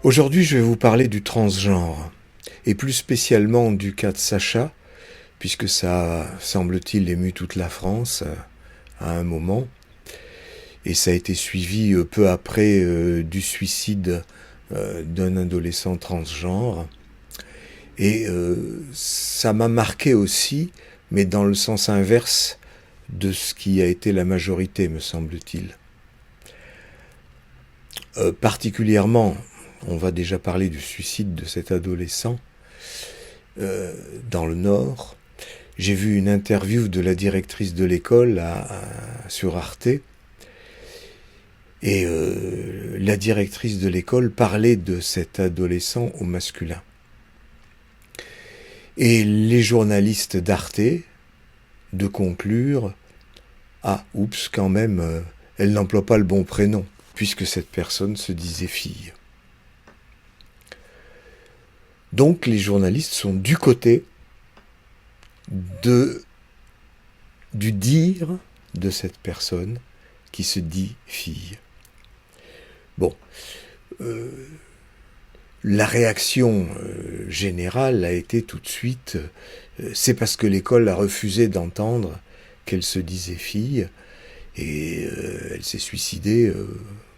Aujourd'hui, je vais vous parler du transgenre, et plus spécialement du cas de Sacha, puisque ça, semble-t-il, ému toute la France à un moment, et ça a été suivi peu après du suicide d'un adolescent transgenre, et ça m'a marqué aussi, mais dans le sens inverse de ce qui a été la majorité, me semble-t-il. Particulièrement, on va déjà parler du suicide de cet adolescent dans le Nord. J'ai vu une interview de la directrice de l'école sur Arte. Et la directrice de l'école parlait de cet adolescent au masculin. Et les journalistes d'Arte de conclure « Ah, oups, quand même, elle n'emploie pas le bon prénom, puisque cette personne se disait fille. » Donc les journalistes sont du côté du dire de cette personne qui se dit fille. Bon, la réaction générale a été tout de suite, c'est parce que l'école a refusé d'entendre qu'elle se disait fille, et elle s'est suicidée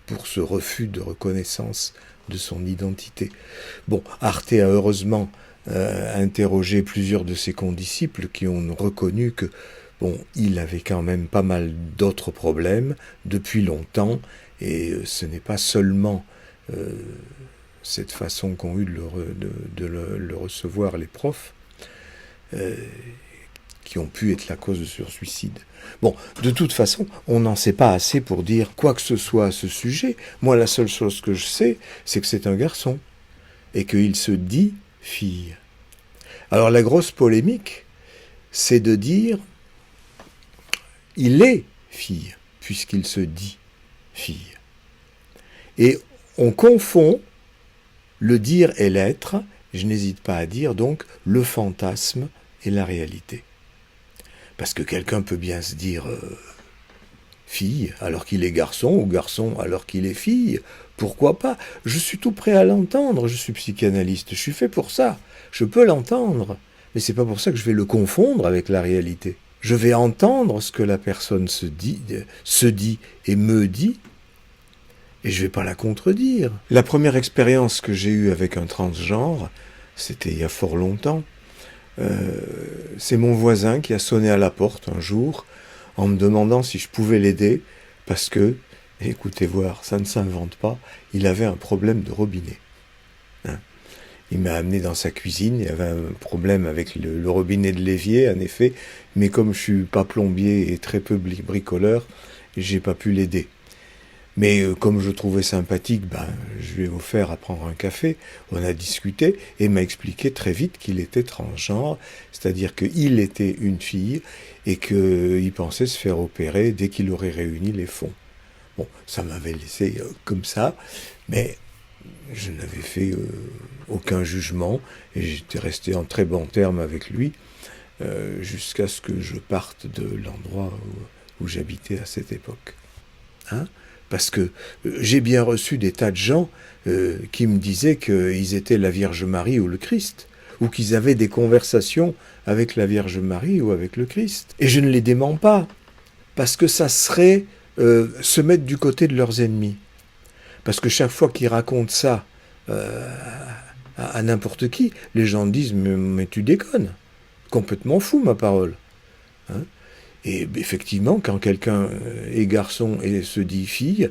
pour ce refus de reconnaissance de son identité. Bon, Arte a heureusement interrogé plusieurs de ses condisciples qui ont reconnu que, bon, il avait quand même pas mal d'autres problèmes depuis longtemps, et ce n'est pas seulement cette façon qu'ont eu de le recevoir les profs qui ont pu être la cause de ce suicide. Bon, de toute façon, on n'en sait pas assez pour dire quoi que ce soit à ce sujet. Moi, la seule chose que je sais, c'est que c'est un garçon, et qu'il se dit fille. Alors la grosse polémique, c'est de dire il est fille, puisqu'il se dit fille. Et on confond le dire et l'être, je n'hésite pas à dire donc le fantasme et la réalité. Parce que quelqu'un peut bien se dire fille alors qu'il est garçon, ou garçon alors qu'il est fille. Pourquoi pas? Je suis tout prêt à l'entendre, je suis psychanalyste, je suis fait pour ça. Je peux l'entendre, mais c'est pas pour ça que je vais le confondre avec la réalité. Je vais entendre ce que la personne se dit et me dit, et je vais pas la contredire. La première expérience que j'ai eue avec un transgenre, c'était il y a fort longtemps. C'est mon voisin qui a sonné à la porte un jour en me demandant si je pouvais l'aider parce que, écoutez voir, ça ne s'invente pas, il avait un problème de robinet. Il m'a amené dans sa cuisine, il y avait un problème avec le robinet de l'évier en effet, mais comme je suis pas plombier et très peu bricoleur, j'ai pas pu l'aider. Mais comme je trouvais sympathique, je lui ai offert à prendre un café, on a discuté, et il m'a expliqué très vite qu'il était transgenre, c'est-à-dire qu'il était une fille, et qu'il pensait se faire opérer dès qu'il aurait réuni les fonds. Bon, ça m'avait laissé comme ça, mais je n'avais fait aucun jugement, et j'étais resté en très bons termes avec lui, jusqu'à ce que je parte de l'endroit où j'habitais à cette époque. Parce que j'ai bien reçu des tas de gens qui me disaient qu'ils étaient la Vierge Marie ou le Christ, ou qu'ils avaient des conversations avec la Vierge Marie ou avec le Christ. Et je ne les dément pas, parce que ça serait se mettre du côté de leurs ennemis. Parce que chaque fois qu'ils racontent ça à n'importe qui, les gens disent « mais tu déconnes, complètement fou ma parole ». Et effectivement, quand quelqu'un est garçon et se dit fille,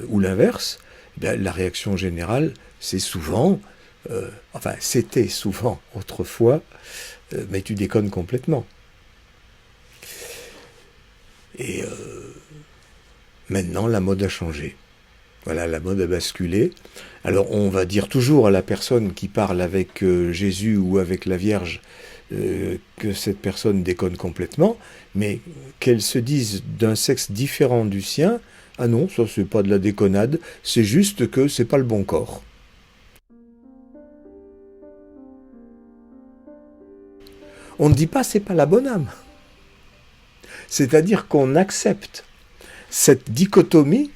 ou l'inverse, la réaction générale, c'est souvent, c'était souvent autrefois, mais tu déconnes complètement. Et maintenant, la mode a changé. Voilà, la mode a basculé. Alors, on va dire toujours à la personne qui parle avec Jésus ou avec la Vierge que cette personne déconne complètement, mais qu'elle se dise d'un sexe différent du sien, ah non, ça c'est pas de la déconnade, c'est juste que c'est pas le bon corps. On ne dit pas c'est pas la bonne âme. C'est-à-dire qu'on accepte cette dichotomie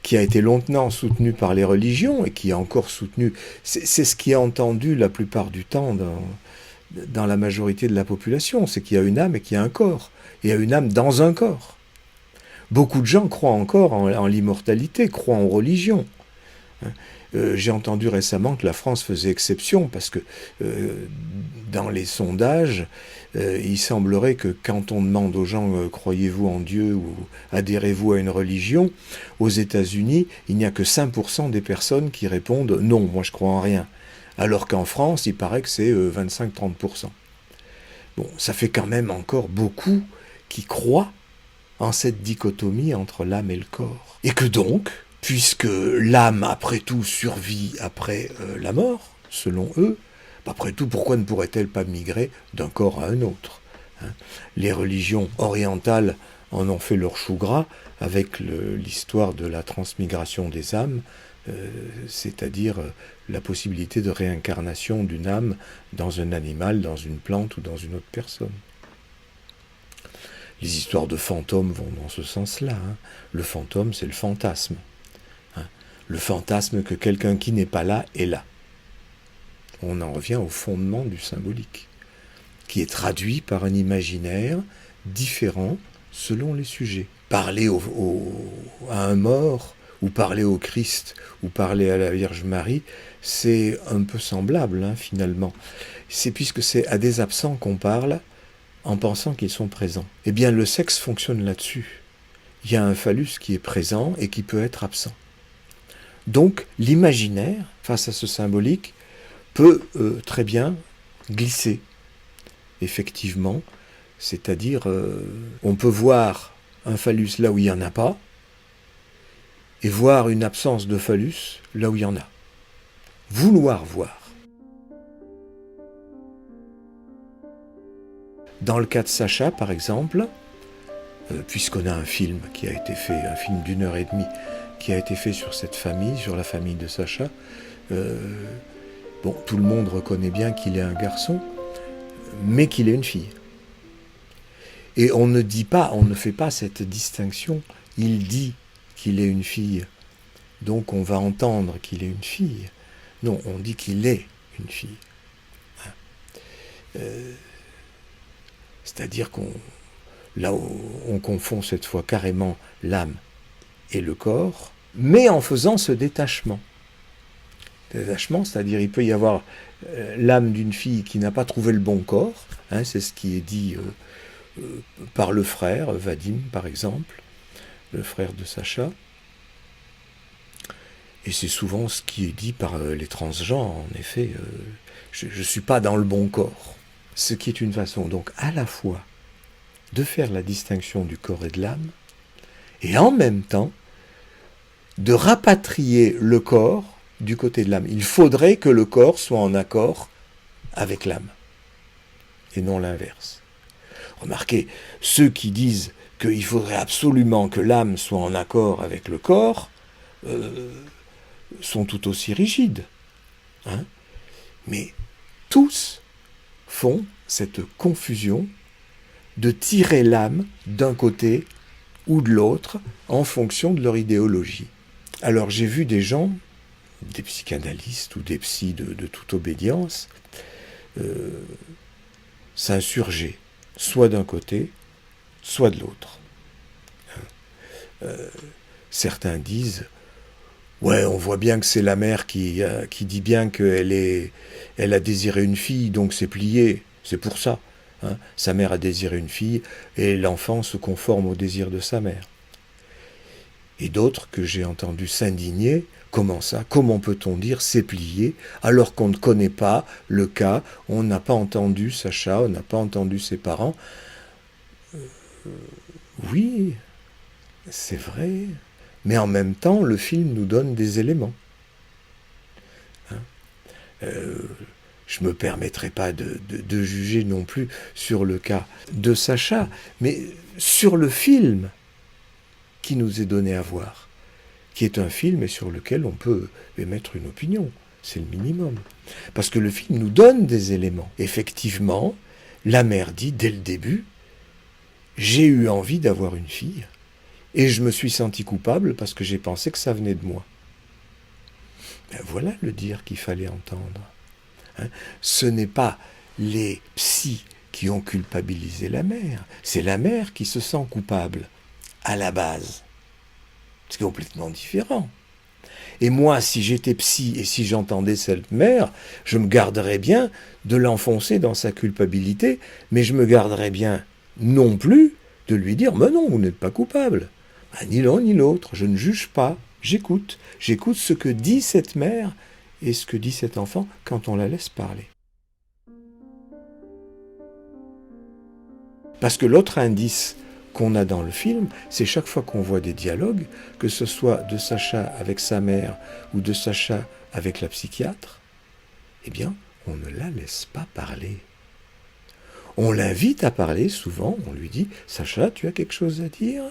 qui a été longtemps soutenue par les religions et qui est encore soutenue. C'est ce qui est entendu la plupart du temps dans la majorité de la population, c'est qu'il y a une âme et qu'il y a un corps. Il y a une âme dans un corps. Beaucoup de gens croient encore en l'immortalité, croient en religion. J'ai entendu récemment que la France faisait exception parce que dans les sondages, il semblerait que quand on demande aux gens croyez-vous en Dieu ou adhérez-vous à une religion, aux États-Unis, il n'y a que 5% des personnes qui répondent non, moi je crois en rien. Alors qu'en France, il paraît que c'est 25-30%. Bon, ça fait quand même encore beaucoup qui croient en cette dichotomie entre l'âme et le corps. Et que donc, puisque l'âme, après tout, survit après la mort, selon eux, après tout, pourquoi ne pourrait-elle pas migrer d'un corps à un autre, hein? Les religions orientales en ont fait leur chou gras avec l'histoire de la transmigration des âmes, c'est-à-dire la possibilité de réincarnation d'une âme dans un animal, dans une plante ou dans une autre personne. Les histoires de fantômes vont dans ce sens-là. Hein. Le fantôme, c'est le fantasme. Hein. Le fantasme que quelqu'un qui n'est pas là est là. On en revient au fondement du symbolique, qui est traduit par un imaginaire différent selon les sujets. Parler à un mort, ou parler au Christ, ou parler à la Vierge Marie, c'est un peu semblable, hein, finalement. C'est puisque c'est à des absents qu'on parle, en pensant qu'ils sont présents. Eh bien, le sexe fonctionne là-dessus. Il y a un phallus qui est présent et qui peut être absent. Donc, l'imaginaire, face à ce symbolique, peut très bien glisser, effectivement. C'est-à-dire, on peut voir un phallus là où il n'y en a pas, et voir une absence de phallus là où il y en a. Vouloir voir. Dans le cas de Sacha, par exemple, puisqu'on a un film qui a été fait, un film d'1h30, qui a été fait sur cette famille, sur la famille de Sacha, bon, tout le monde reconnaît bien qu'il est un garçon, mais qu'il est une fille. Et on ne dit pas, on ne fait pas cette distinction. Il dit qu'il est une fille, donc on va entendre qu'il est une fille. Non, on dit qu'il est une fille. C'est-à-dire là où on confond cette fois carrément l'âme et le corps, mais en faisant ce détachement. Détachement, c'est-à-dire il peut y avoir l'âme d'une fille qui n'a pas trouvé le bon corps, hein, c'est ce qui est dit par le frère, Vadim par exemple, le frère de Sacha, et c'est souvent ce qui est dit par les transgenres, en effet, je ne suis pas dans le bon corps. Ce qui est une façon donc à la fois de faire la distinction du corps et de l'âme, et en même temps de rapatrier le corps du côté de l'âme. Il faudrait que le corps soit en accord avec l'âme, et non l'inverse. Remarquez, ceux qui disent qu'il faudrait absolument que l'âme soit en accord avec le corps sont tout aussi rigides. Hein, mais tous font cette confusion de tirer l'âme d'un côté ou de l'autre en fonction de leur idéologie. Alors j'ai vu des gens, des psychanalystes ou des psys de toute obédience, s'insurger, soit d'un côté, soit de l'autre. Certains disent ouais, on voit bien que c'est la mère qui dit bien qu'elle a désiré une fille, donc c'est plié, c'est pour ça. Hein. Sa mère a désiré une fille, et l'enfant se conforme au désir de sa mère. Et d'autres que j'ai entendu s'indigner, comment ça, comment peut-on dire c'est plié, alors qu'on ne connaît pas le cas, on n'a pas entendu Sacha, on n'a pas entendu ses parents. Oui, c'est vrai. Mais en même temps, le film nous donne des éléments. Hein, je ne me permettrai pas de juger non plus sur le cas de Sacha, mais sur le film qui nous est donné à voir, qui est un film et sur lequel on peut émettre une opinion. C'est le minimum. Parce que le film nous donne des éléments. Effectivement, la mère dit dès le début, j'ai eu envie d'avoir une fille et je me suis senti coupable parce que j'ai pensé que ça venait de moi. Ben voilà le dire qu'il fallait entendre. Hein. Ce n'est pas les psys qui ont culpabilisé la mère, c'est la mère qui se sent coupable à la base. C'est complètement différent. Et moi, si j'étais psy et si j'entendais cette mère, je me garderais bien de l'enfoncer dans sa culpabilité, mais je me garderais bien non plus de lui dire « Mais non, vous n'êtes pas coupable. Ben, ni l'un ni l'autre, je ne juge pas, j'écoute. J'écoute ce que dit cette mère et ce que dit cet enfant quand on la laisse parler. » Parce que l'autre indice qu'on a dans le film, c'est chaque fois qu'on voit des dialogues, que ce soit de Sacha avec sa mère ou de Sacha avec la psychiatre, eh bien, on ne la laisse pas parler. On l'invite à parler souvent, on lui dit « Sacha, tu as quelque chose à dire ?»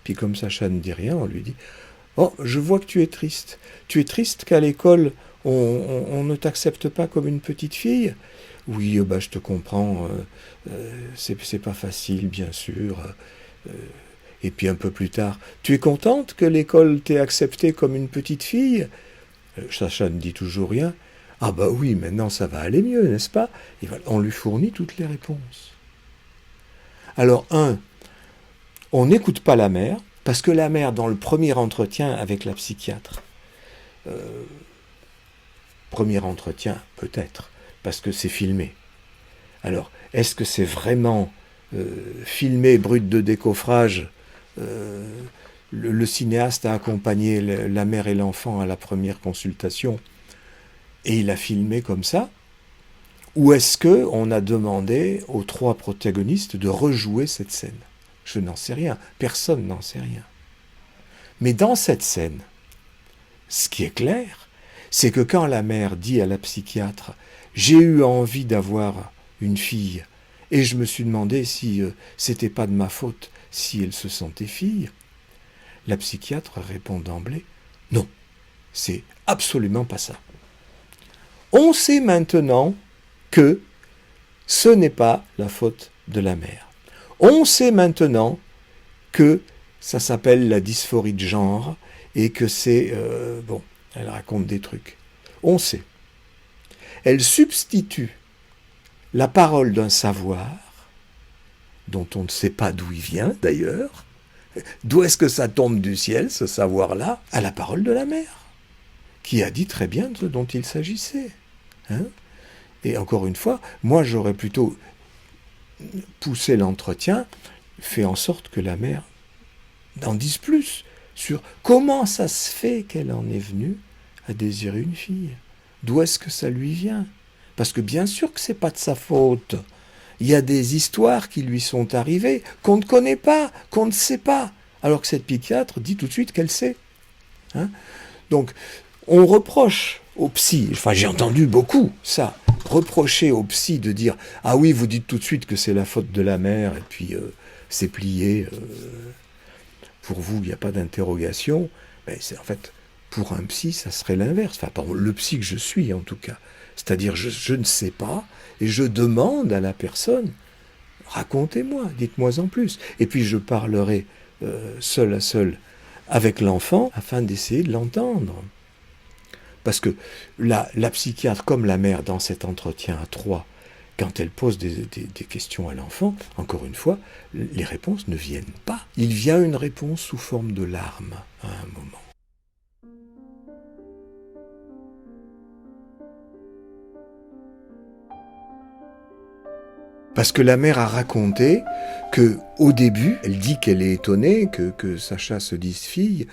Puis comme Sacha ne dit rien, on lui dit « Oh, je vois que tu es triste. Tu es triste qu'à l'école, on ne t'accepte pas comme une petite fille ?» Oui, bah, je te comprends, c'est pas facile, bien sûr. Et puis un peu plus tard, tu es contente que l'école t'ait acceptée comme une petite fille? Sacha ne dit toujours rien. Ah bah oui, maintenant ça va aller mieux, n'est-ce pas? Et voilà, on lui fournit toutes les réponses. Alors, on n'écoute pas la mère, parce que la mère, dans le premier entretien avec la psychiatre, premier entretien peut-être, parce que c'est filmé. Alors, est-ce que c'est vraiment filmé, brut de décoffrage, le cinéaste a accompagné la mère et l'enfant à la première consultation et il a filmé comme ça? Ou est-ce qu'on a demandé aux trois protagonistes de rejouer cette scène? Je n'en sais rien, personne n'en sait rien. Mais dans cette scène, ce qui est clair, c'est que quand la mère dit à la psychiatre « J'ai eu envie d'avoir une fille et je me suis demandé si c'était pas de ma faute si elle se sentait fille », la psychiatre répond d'emblée « Non, c'est absolument pas ça. On sait maintenant que ce n'est pas la faute de la mère. On sait maintenant que ça s'appelle la dysphorie de genre et que c'est... bon, elle raconte des trucs. On sait. Elle substitue la parole d'un savoir, dont on ne sait pas d'où il vient d'ailleurs, d'où est-ce que ça tombe du ciel, ce savoir-là, à la parole de la mère, qui a dit très bien de ce dont il s'agissait. Hein? Et encore une fois, moi j'aurais plutôt poussé l'entretien, fait en sorte que la mère n'en dise plus sur comment ça se fait qu'elle en est venue à désirer une fille. D'où est-ce que ça lui vient? Parce que bien sûr que c'est pas de sa faute. Il y a des histoires qui lui sont arrivées, qu'on ne connaît pas, qu'on ne sait pas. Alors que cette psychiatre dit tout de suite qu'elle sait. Hein? Donc, on reproche aux psys, enfin j'ai entendu beaucoup ça, reprocher aux psys de dire « Ah oui, vous dites tout de suite que c'est la faute de la mère, et puis c'est plié, pour vous, il n'y a pas d'interrogation. » Mais c'est en fait... Pour un psy, ça serait l'inverse. Enfin, pour le psy que je suis, en tout cas. C'est-à-dire, je ne sais pas, et je demande à la personne, racontez-moi, dites-moi en plus. Et puis, je parlerai seul à seul avec l'enfant, afin d'essayer de l'entendre. Parce que la psychiatre, comme la mère, dans cet entretien à trois, quand elle pose des questions à l'enfant, encore une fois, les réponses ne viennent pas. Il vient une réponse sous forme de larmes, à un moment. Parce que la mère a raconté que, au début, elle dit qu'elle est étonnée que Sacha se dise fille,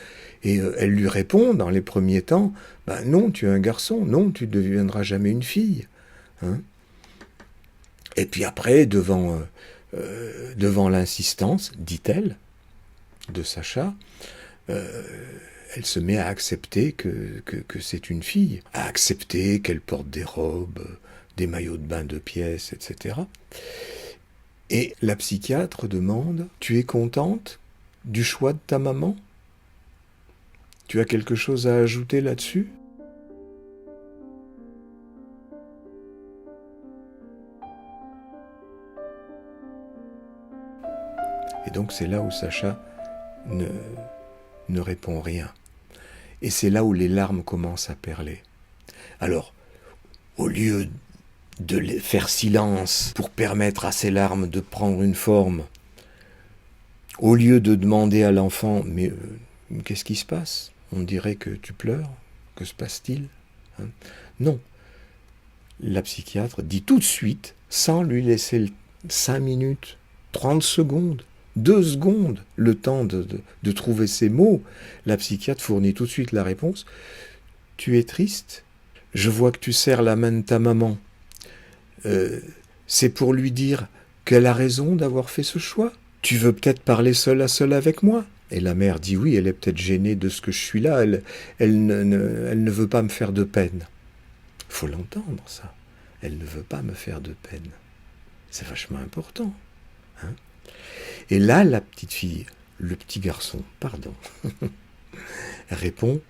et elle lui répond, dans les premiers temps, « Non, tu es un garçon, non, tu ne deviendras jamais une fille. Hein » Et puis après, devant l'insistance, dit-elle, de Sacha, elle se met à accepter que c'est une fille, à accepter qu'elle porte des robes, des maillots de bain de pièces, etc. Et la psychiatre demande « Tu es contente du choix de ta maman? Tu as quelque chose à ajouter là-dessus ?» Et donc c'est là où Sacha ne répond rien. Et c'est là où les larmes commencent à perler. Alors, au lieu de faire silence pour permettre à ces larmes de prendre une forme, au lieu de demander à l'enfant « Mais qu'est-ce qui se passe ? On dirait que tu pleures. Que se passe-t-il » Non. La psychiatre dit tout de suite, sans lui laisser 5 minutes, 30 secondes, 2 secondes, le temps de trouver ses mots, la psychiatre fournit tout de suite la réponse. « Tu es triste ? Je vois que tu serres la main de ta maman. C'est pour lui dire qu'elle a raison d'avoir fait ce choix. Tu veux peut-être parler seul à seul avec moi ?» Et la mère dit oui, elle est peut-être gênée de ce que je suis là, elle ne veut pas me faire de peine. Il faut l'entendre, ça. Elle ne veut pas me faire de peine. C'est vachement important. Hein ? Et là, la petite fille, le petit garçon, pardon, répond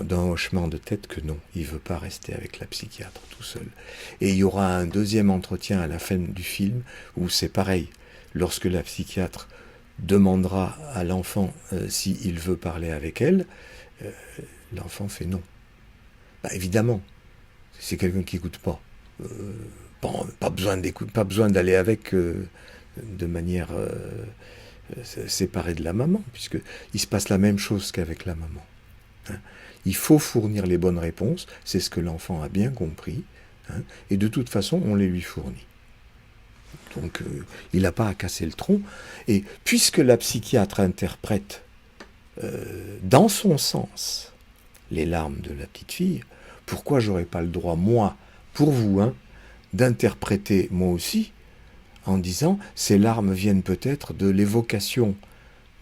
d'un hochement de tête que non, il ne veut pas rester avec la psychiatre tout seul. Et il y aura un deuxième entretien à la fin du film où c'est pareil. Lorsque la psychiatre demandera à l'enfant s'il veut parler avec elle, l'enfant fait non. Bah, évidemment, c'est quelqu'un qui n'écoute pas. Pas besoin d'aller avec de manière séparée de la maman, puisqu'il se passe la même chose qu'avec la maman. Hein. Il faut fournir les bonnes réponses, c'est ce que l'enfant a bien compris, hein, et de toute façon, on les lui fournit. Donc, il n'a pas à casser le tronc. Et puisque la psychiatre interprète dans son sens les larmes de la petite fille, pourquoi j'aurais pas le droit, moi, pour vous, hein, d'interpréter moi aussi, en disant, ces larmes viennent peut-être de l'évocation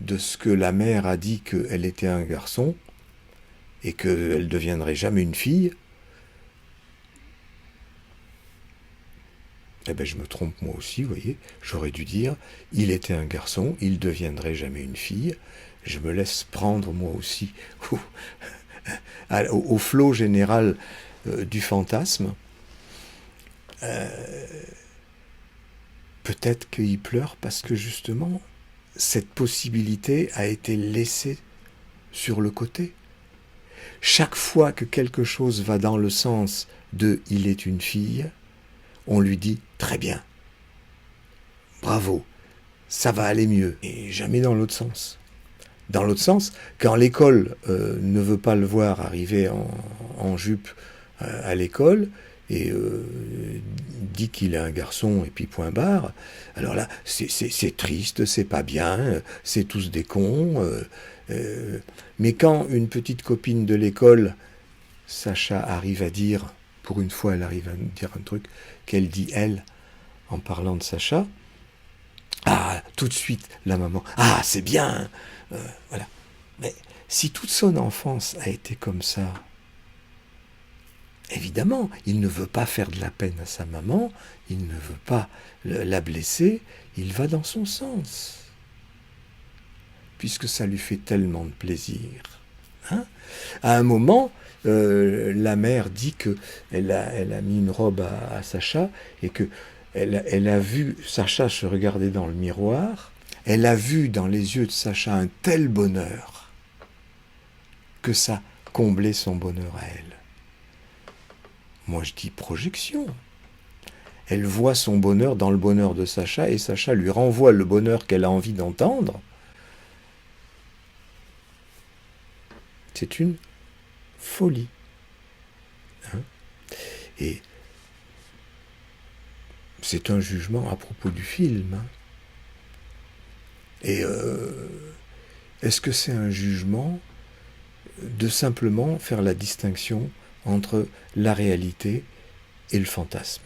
de ce que la mère a dit qu'elle était un garçon, et qu'elle ne deviendrait jamais une fille. Eh bien, je me trompe moi aussi, vous voyez. J'aurais dû dire, il était un garçon, il ne deviendrait jamais une fille. Je me laisse prendre moi aussi au flot général du fantasme. Peut-être qu'il pleure parce que justement, cette possibilité a été laissée sur le côté. Chaque fois que quelque chose va dans le sens de « il est une fille », on lui dit « très bien, bravo, ça va aller mieux », et jamais dans l'autre sens. Dans l'autre sens, quand l'école ne veut pas le voir arriver en jupe à l'école et dit qu'il est un garçon et puis point barre, alors là, c'est triste, c'est pas bien, c'est tous des cons. Mais quand une petite copine de l'école, Sacha, arrive à dire, pour une fois elle arrive à dire un truc qu'elle dit elle, en parlant de Sacha, ah, tout de suite, la maman, ah, c'est bien, voilà. Mais si toute son enfance a été comme ça, évidemment, il ne veut pas faire de la peine à sa maman, il ne veut pas la blesser, il va dans son sens, puisque ça lui fait tellement de plaisir. Hein ? À un moment, la mère dit qu'elle a mis une robe à Sacha et qu'elle a vu Sacha se regarder dans le miroir, elle a vu dans les yeux de Sacha un tel bonheur que ça comblait son bonheur à elle. Moi je dis projection. Elle voit son bonheur dans le bonheur de Sacha et Sacha lui renvoie le bonheur qu'elle a envie d'entendre. C'est une folie. Hein ? Et c'est un jugement à propos du film. Hein ? Et est-ce que c'est un jugement de simplement faire la distinction entre la réalité et le fantasme ?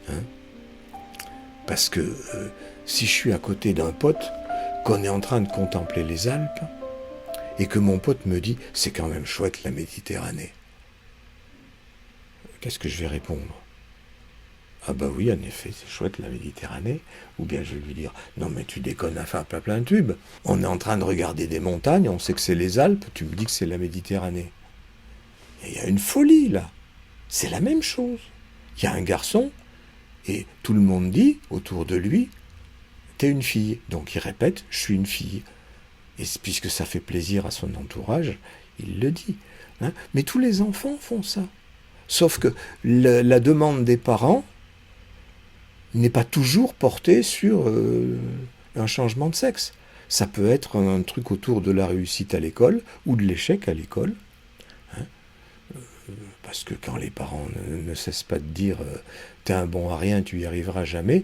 Hein ? Parce que si je suis à côté d'un pote, qu'on est en train de contempler les Alpes, et que mon pote me dit « c'est quand même chouette la Méditerranée », qu'est-ce que je vais répondre ? Ah bah oui, en effet, c'est chouette la Méditerranée. Ou bien je vais lui dire « non mais tu déconnes à faire plein de tubes. On est en train de regarder des montagnes, on sait que c'est les Alpes, tu me dis que c'est la Méditerranée. » Et il y a une folie là. C'est la même chose. Il y a un garçon Et tout le monde dit, autour de lui, t'es une fille. Donc il répète, je suis une fille. Et puisque ça fait plaisir à son entourage, il le dit. Hein. Mais tous les enfants font ça. Sauf que la demande des parents n'est pas toujours portée sur un changement de sexe. Ça peut être un truc autour de la réussite à l'école ou de l'échec à l'école. Hein. Parce que quand les parents ne cessent pas de dire t'es un bon à rien, tu y arriveras jamais,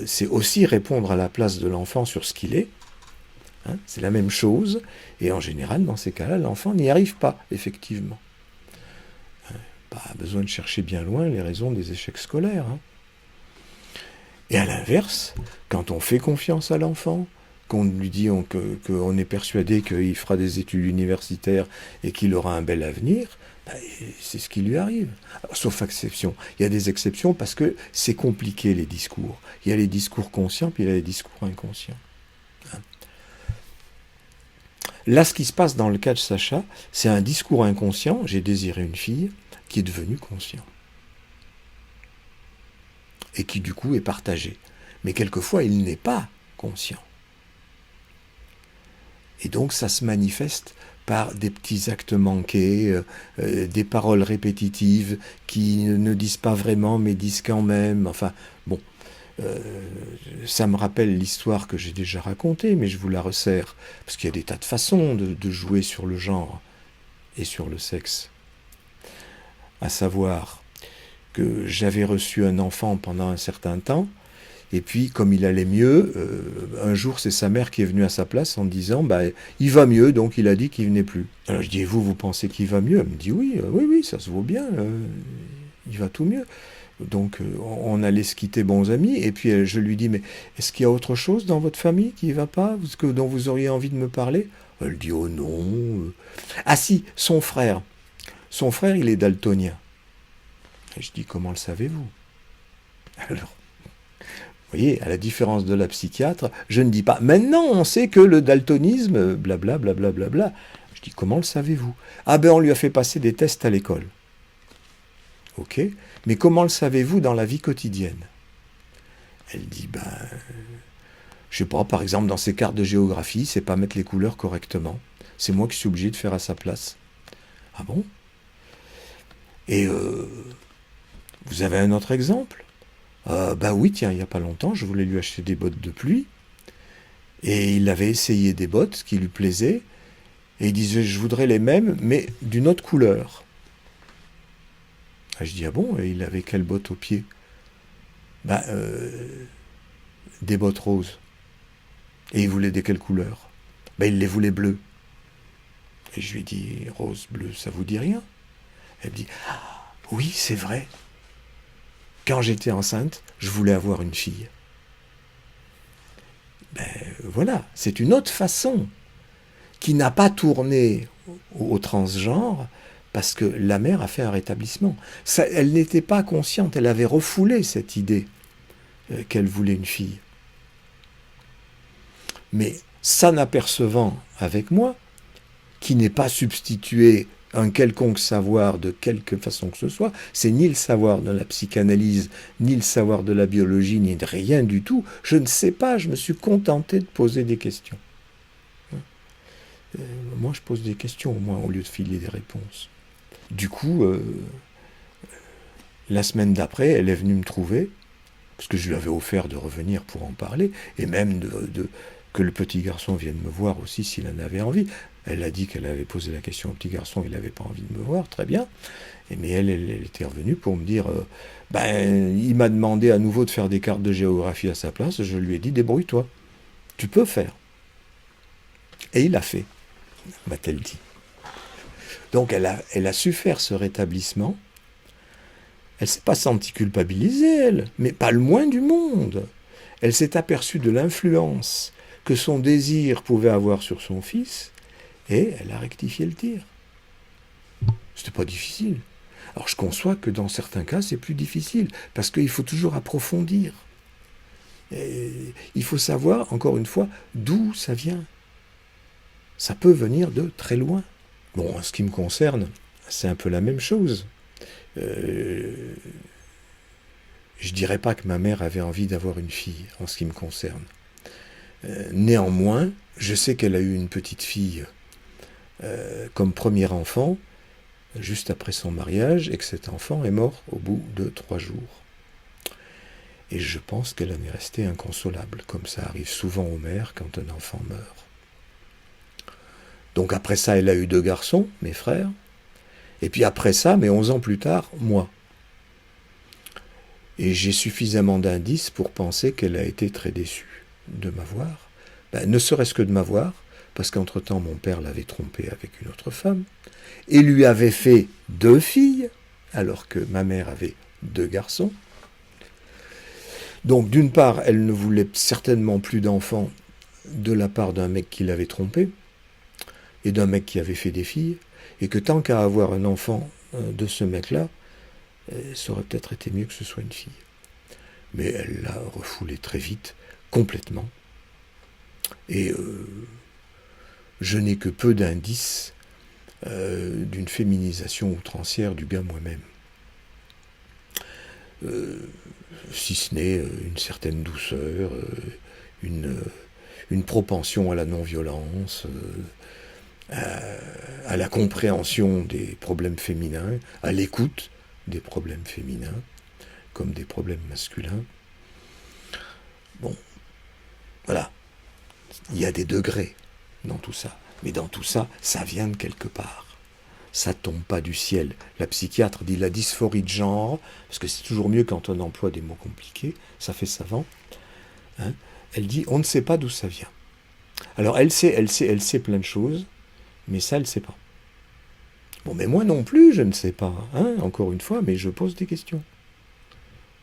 c'est aussi répondre à la place de l'enfant sur ce qu'il est. Hein, c'est la même chose, et en général, dans ces cas-là, l'enfant n'y arrive pas, effectivement. Pas besoin de chercher bien loin les raisons des échecs scolaires. Hein. Et à l'inverse, quand on fait confiance à l'enfant, qu'on lui dit qu'on est persuadé qu'il fera des études universitaires et qu'il aura un bel avenir, ben, c'est ce qui lui arrive. Alors, sauf exception. Il y a des exceptions parce que c'est compliqué les discours. Il y a les discours conscients, puis il y a les discours inconscients. Hein. Là, ce qui se passe dans le cas de Sacha, c'est un discours inconscient, j'ai désiré une fille, qui est devenu conscient. Et qui du coup est partagé. Mais quelquefois, il n'est pas conscient. Et donc ça se manifeste par des petits actes manqués, des paroles répétitives qui ne disent pas vraiment mais disent quand même. Enfin, bon, ça me rappelle l'histoire que j'ai déjà racontée, mais je vous la resserre, parce qu'il y a des tas de façons de jouer sur le genre et sur le sexe. À savoir que j'avais reçu un enfant pendant un certain temps, et puis, comme il allait mieux, un jour, c'est sa mère qui est venue à sa place en disant bah, « il va mieux, donc il a dit qu'il venait plus ». Alors je dis « vous pensez qu'il va mieux ?» Elle me dit « oui, ça se vaut bien, il va tout mieux ». Donc on allait se quitter bons amis, et puis je lui dis « mais est-ce qu'il y a autre chose dans votre famille qui ne va pas, dont vous auriez envie de me parler ?» Elle dit « oh non ». Ah si, son frère, il est daltonien. Et je dis « comment le savez-vous » Alors, vous voyez, à la différence de la psychiatre, je ne dis pas « maintenant on sait que le daltonisme, blablabla, blablabla ». Je dis « comment le savez-vous » ? Ah ben on lui a fait passer des tests à l'école. Ok, mais comment le savez-vous dans la vie quotidienne ? Elle dit « ben, je sais pas, par exemple dans ses cartes de géographie, c'est pas mettre les couleurs correctement. C'est moi qui suis obligé de faire à sa place. » Ah bon ? Et vous avez un autre exemple ? Bah oui, tiens, il n'y a pas longtemps, je voulais lui acheter des bottes de pluie, et il avait essayé des bottes qui lui plaisaient, et il disait, je voudrais les mêmes, mais d'une autre couleur. Et je dis, ah bon, et il avait quelles bottes aux pieds ? Bah, des bottes roses. Et il voulait de quelle couleur ? Bah, il les voulait bleues. Et je lui dis, rose, bleu, ça vous dit rien ? Elle me dit, ah, oui, c'est vrai. Quand j'étais enceinte, je voulais avoir une fille. Ben voilà, c'est une autre façon qui n'a pas tourné au transgenre parce que la mère a fait un rétablissement. Ça, elle n'était pas consciente, elle avait refoulé cette idée qu'elle voulait une fille. Mais s'en apercevant avec moi, qui n'est pas substitué un quelconque savoir de quelque façon que ce soit, c'est ni le savoir de la psychanalyse, ni le savoir de la biologie, ni de rien du tout. Je ne sais pas, je me suis contenté de poser des questions. Moi, je pose des questions, au moins, au lieu de filer des réponses. Du coup, la semaine d'après, elle est venue me trouver, parce que je lui avais offert de revenir pour en parler, et même que le petit garçon vienne me voir aussi s'il en avait envie. Elle a dit qu'elle avait posé la question au petit garçon, il n'avait pas envie de me voir, très bien. Mais elle était revenue pour me dire, il m'a demandé à nouveau de faire des cartes de géographie à sa place, je lui ai dit, débrouille-toi, tu peux faire. Et il a fait, m'a-t-elle dit. Donc elle a su faire ce rétablissement. Elle ne s'est pas sentie culpabilisée, elle, mais pas le moins du monde. Elle s'est aperçue de l'influence que son désir pouvait avoir sur son fils, et elle a rectifié le tir. C'était pas difficile. Alors je conçois que dans certains cas, c'est plus difficile, parce qu'il faut toujours approfondir. Et il faut savoir, encore une fois, d'où ça vient. Ça peut venir de très loin. Bon, en ce qui me concerne, c'est un peu la même chose. Je dirais pas que ma mère avait envie d'avoir une fille, en ce qui me concerne. Néanmoins, je sais qu'elle a eu une petite fille comme premier enfant, juste après son mariage, et que cet enfant est mort au bout de 3 jours. Et je pense qu'elle en est restée inconsolable, comme ça arrive souvent aux mères quand un enfant meurt. Donc après ça, elle a eu 2 garçons, mes frères, et puis après ça, mais 11 ans plus tard, moi. Et j'ai suffisamment d'indices pour penser qu'elle a été très déçue de m'avoir. Ne serait-ce que de m'avoir, parce qu'entre-temps, mon père l'avait trompée avec une autre femme, et lui avait fait 2 filles, alors que ma mère avait 2 garçons. Donc d'une part, elle ne voulait certainement plus d'enfants de la part d'un mec qui l'avait trompée, et d'un mec qui avait fait des filles, et que tant qu'à avoir un enfant de ce mec-là, ça aurait peut-être été mieux que ce soit une fille. Mais elle l'a refoulé très vite, complètement. Et je n'ai que peu d'indices d'une féminisation outrancière du bien moi-même. Si ce n'est une certaine douceur, une propension à la non-violence, à la compréhension des problèmes féminins, à l'écoute des problèmes féminins, comme des problèmes masculins. Bon, voilà. Il y a des degrés dans tout ça. Mais dans tout ça, ça vient de quelque part. Ça tombe pas du ciel. La psychiatre dit la dysphorie de genre, parce que c'est toujours mieux quand on emploie des mots compliqués, ça fait savant. Hein, elle dit on ne sait pas d'où ça vient. Alors elle sait plein de choses, mais ça elle ne sait pas. Bon, mais moi non plus, je ne sais pas, hein, encore une fois, mais je pose des questions.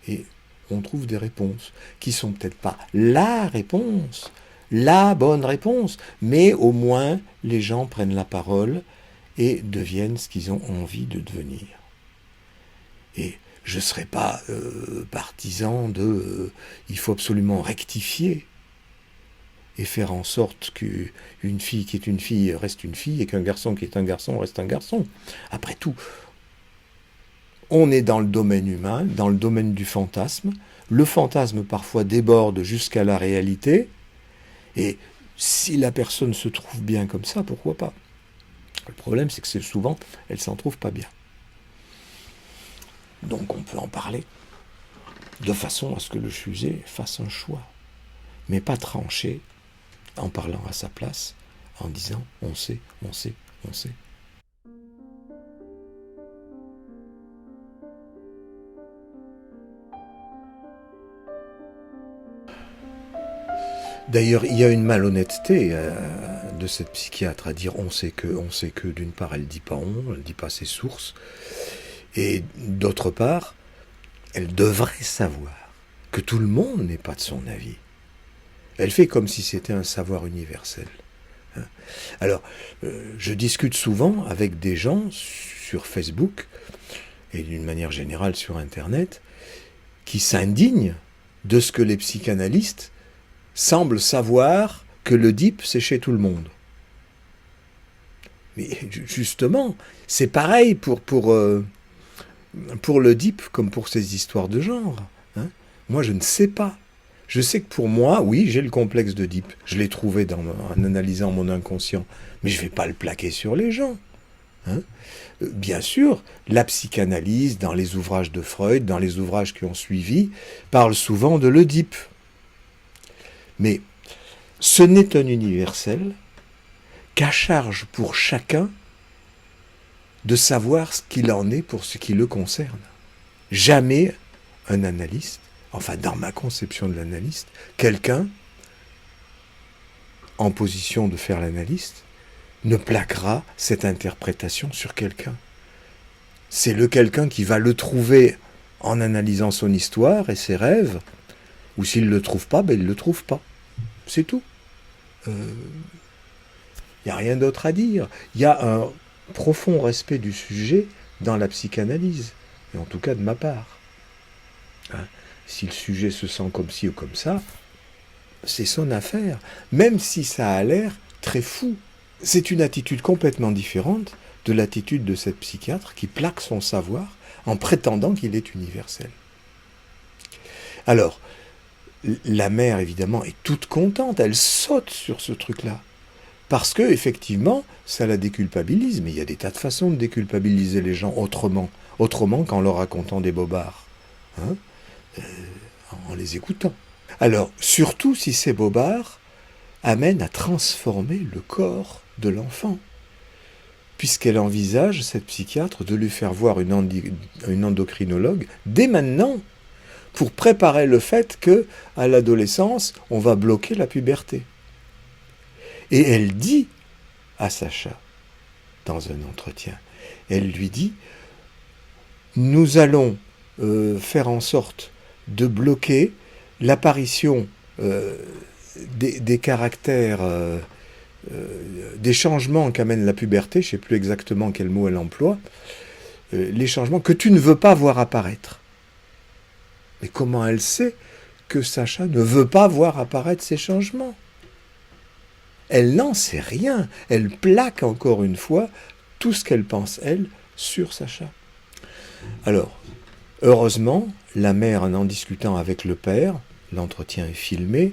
Et on trouve des réponses qui sont peut-être pas la réponse, la bonne réponse, mais au moins les gens prennent la parole et deviennent ce qu'ils ont envie de devenir. Et je ne serai pas partisan de il faut absolument rectifier et faire en sorte qu'une fille qui est une fille reste une fille et qu'un garçon qui est un garçon reste un garçon. Après tout, on est dans le domaine humain, dans le domaine du fantasme. Le fantasme parfois déborde jusqu'à la réalité. Et si la personne se trouve bien comme ça, pourquoi pas? Le problème, c'est que c'est souvent, elle s'en trouve pas bien. Donc on peut en parler, de façon à ce que le sujet fasse un choix, mais pas trancher en parlant à sa place, en disant on sait, on sait, on sait. D'ailleurs, il y a une malhonnêteté de cette psychiatre à dire on sait que, d'une part, elle ne dit pas elle ne dit pas ses sources, et d'autre part, elle devrait savoir que tout le monde n'est pas de son avis. Elle fait comme si c'était un savoir universel. Alors, je discute souvent avec des gens sur Facebook, et d'une manière générale sur Internet, qui s'indignent de ce que les psychanalystes semble savoir que l'Oedipe, c'est chez tout le monde. Mais justement, c'est pareil pour l'Oedipe comme pour ces histoires de genre. Hein. Moi, je ne sais pas. Je sais que pour moi, oui, j'ai le complexe d'Oedipe. Je l'ai trouvé en analysant mon inconscient. Mais je ne vais pas le plaquer sur les gens. Hein. Bien sûr, la psychanalyse, dans les ouvrages de Freud, dans les ouvrages qui ont suivi, parle souvent de l'Oedipe. Mais ce n'est un universel qu'à charge pour chacun de savoir ce qu'il en est pour ce qui le concerne. Jamais un analyste, enfin dans ma conception de l'analyste, quelqu'un en position de faire l'analyste ne plaquera cette interprétation sur quelqu'un. C'est le quelqu'un qui va le trouver en analysant son histoire et ses rêves, ou s'il ne le trouve pas, il ne le trouve pas. C'est tout. Il n'y a rien d'autre à dire. Il y a un profond respect du sujet dans la psychanalyse, et en tout cas de ma part. Hein, si le sujet se sent comme ci ou comme ça, c'est son affaire, même si ça a l'air très fou. C'est une attitude complètement différente de l'attitude de cette psychiatre qui plaque son savoir en prétendant qu'il est universel. Alors, la mère, évidemment, est toute contente, elle saute sur ce truc-là. Parce que, effectivement, ça la déculpabilise. Mais il y a des tas de façons de déculpabiliser les gens autrement qu'en leur racontant des bobards, hein, en les écoutant. Alors, surtout si ces bobards amènent à transformer le corps de l'enfant, puisqu'elle envisage, cette psychiatre, de lui faire voir une endocrinologue dès maintenant, pour préparer le fait que, à l'adolescence, on va bloquer la puberté. Et elle dit à Sacha, dans un entretien, elle lui dit, nous allons faire en sorte de bloquer l'apparition des caractères, des changements qu'amène la puberté, je ne sais plus exactement quel mot elle emploie, les changements que tu ne veux pas voir apparaître. Mais comment elle sait que Sacha ne veut pas voir apparaître ces changements? Elle n'en sait rien. Elle plaque encore une fois tout ce qu'elle pense, elle, sur Sacha. Alors, heureusement, la mère, en discutant avec le père, l'entretien est filmé,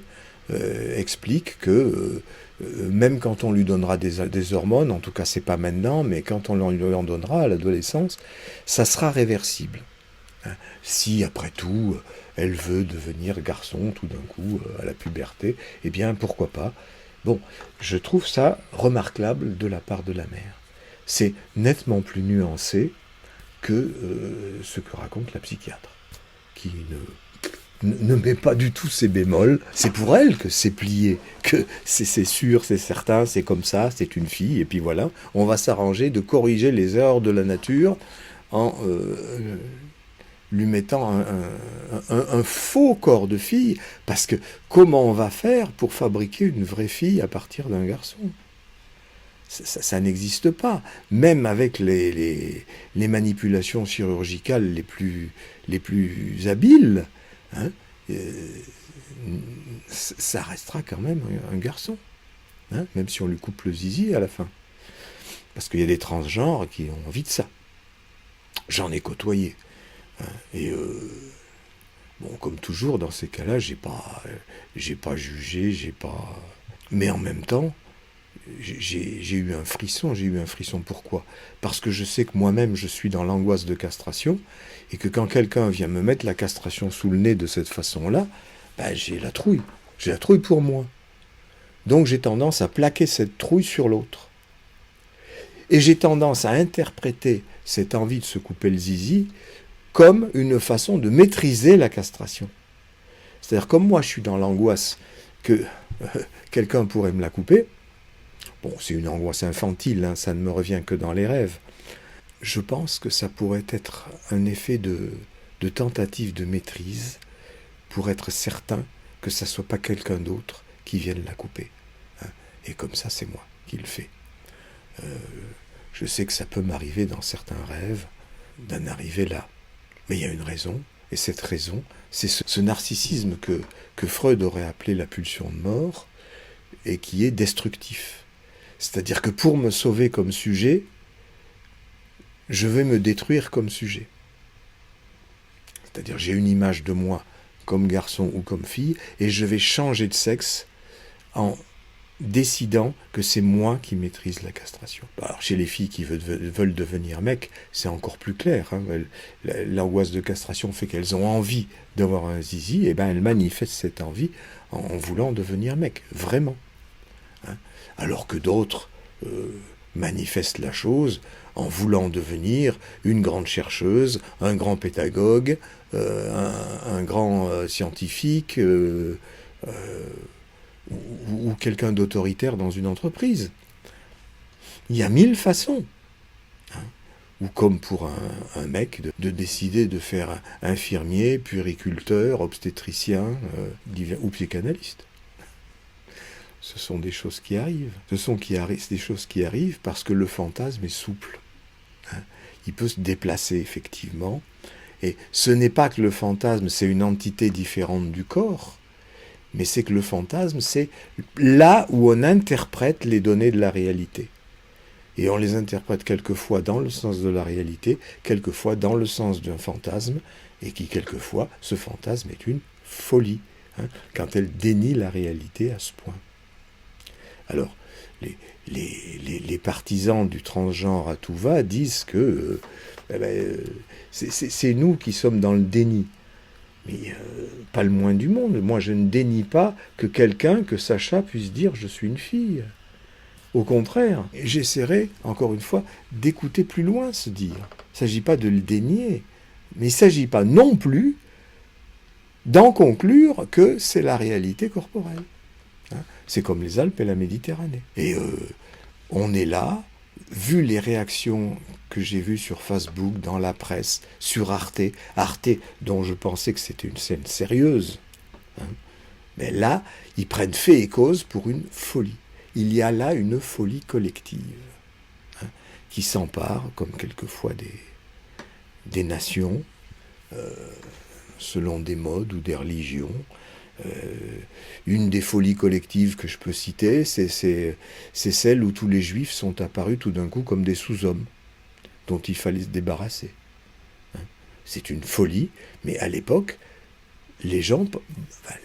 explique que même quand on lui donnera des hormones, en tout cas c'est pas maintenant, mais quand on lui en donnera à l'adolescence, ça sera réversible. Si, après tout, elle veut devenir garçon tout d'un coup à la puberté, eh bien, pourquoi pas. Bon, je trouve ça remarquable de la part de la mère. C'est nettement plus nuancé que ce que raconte la psychiatre, qui ne met pas du tout ses bémols. C'est pour elle que c'est plié, que c'est sûr, c'est certain, c'est comme ça, c'est une fille, et puis voilà, on va s'arranger de corriger les erreurs de la nature en lui mettant un faux corps de fille, parce que comment on va faire pour fabriquer une vraie fille à partir d'un garçon? Ça n'existe pas. Même avec les manipulations chirurgicales les plus habiles, hein, ça restera quand même un garçon, hein, même si on lui coupe le zizi à la fin. Parce qu'il y a des transgenres qui ont envie de ça. J'en ai côtoyé. Et bon, comme toujours, dans ces cas-là, j'ai pas jugé, mais en même temps, j'ai eu un frisson. J'ai eu un frisson. Pourquoi? Parce que je sais que moi-même, je suis dans l'angoisse de castration, et que quand quelqu'un vient me mettre la castration sous le nez de cette façon-là, ben, j'ai la trouille. J'ai la trouille pour moi. Donc j'ai tendance à plaquer cette trouille sur l'autre. Et j'ai tendance à interpréter cette envie de se couper le zizi comme une façon de maîtriser la castration. C'est-à-dire, comme moi je suis dans l'angoisse que quelqu'un pourrait me la couper, bon, c'est une angoisse infantile, hein, ça ne me revient que dans les rêves, je pense que ça pourrait être un effet de tentative de maîtrise pour être certain que ça ne soit pas quelqu'un d'autre qui vienne la couper. Hein. Et comme ça, c'est moi qui le fais. Je sais que ça peut m'arriver dans certains rêves d'en arriver là. Mais il y a une raison, et cette raison, c'est ce narcissisme que Freud aurait appelé la pulsion de mort, et qui est destructif. C'est-à-dire que pour me sauver comme sujet, je vais me détruire comme sujet. C'est-à-dire j'ai une image de moi comme garçon ou comme fille, et je vais changer de sexe en décidant que c'est moi qui maîtrise la castration. Alors chez les filles qui veulent devenir mecs, c'est encore plus clair. Hein. L'angoisse de castration fait qu'elles ont envie d'avoir un zizi, et ben elles manifestent cette envie en voulant devenir mec, vraiment. Hein. Alors que d'autres manifestent la chose en voulant devenir une grande chercheuse, un grand pédagogue, un grand scientifique, ou quelqu'un d'autoritaire dans une entreprise. Il y a 1000 façons. Hein. Ou comme pour un mec, de décider de faire infirmier, puériculteur, obstétricien, ou psychanalyste. Ce sont des choses qui arrivent. C'est des choses qui arrivent parce que le fantasme est souple. Hein. Il peut se déplacer, effectivement. Et ce n'est pas que le fantasme, c'est une entité différente du corps, mais c'est que le fantasme, c'est là où on interprète les données de la réalité. Et on les interprète quelquefois dans le sens de la réalité, quelquefois dans le sens d'un fantasme, et qui quelquefois, ce fantasme est une folie, quand elle dénie la réalité à ce point. Alors, les partisans du transgenre à tout va disent que c'est nous qui sommes dans le déni. Mais pas le moins du monde. Moi, je ne dénie pas que Sacha puisse dire « je suis une fille ». Au contraire, j'essaierai, encore une fois, d'écouter plus loin ce dire. Il ne s'agit pas de le dénier, mais il ne s'agit pas non plus d'en conclure que c'est la réalité corporelle. C'est comme les Alpes et la Méditerranée. Et on est là, vu les réactions que j'ai vues sur Facebook, dans la presse, sur Arte, dont je pensais que c'était une scène sérieuse, mais là, ils prennent fait et cause pour une folie. Il y a là une folie collective qui s'empare, comme quelquefois des nations, selon des modes ou des religions. Une des folies collectives que je peux citer, c'est celle où tous les juifs sont apparus tout d'un coup comme des sous-hommes, dont il fallait se débarrasser. C'est une folie, mais à l'époque, les gens,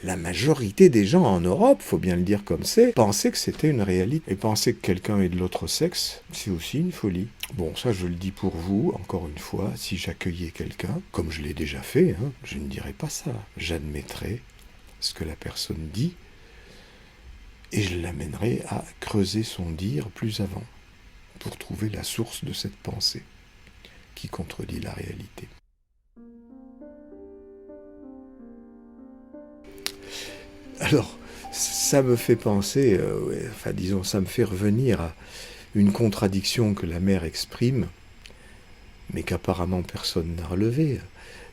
la majorité des gens en Europe, faut bien le dire comme c'est, pensaient que c'était une réalité. Et penser que quelqu'un est de l'autre sexe, c'est aussi une folie. Bon, ça je le dis pour vous, encore une fois, si j'accueillais quelqu'un, comme je l'ai déjà fait, je ne dirais pas ça. J'admettrais ce que la personne dit, et je l'amènerai à creuser son dire plus avant, pour trouver la source de cette pensée qui contredit la réalité. Alors, ça me fait penser, ça me fait revenir à une contradiction que la mère exprime, mais qu'apparemment personne n'a relevée.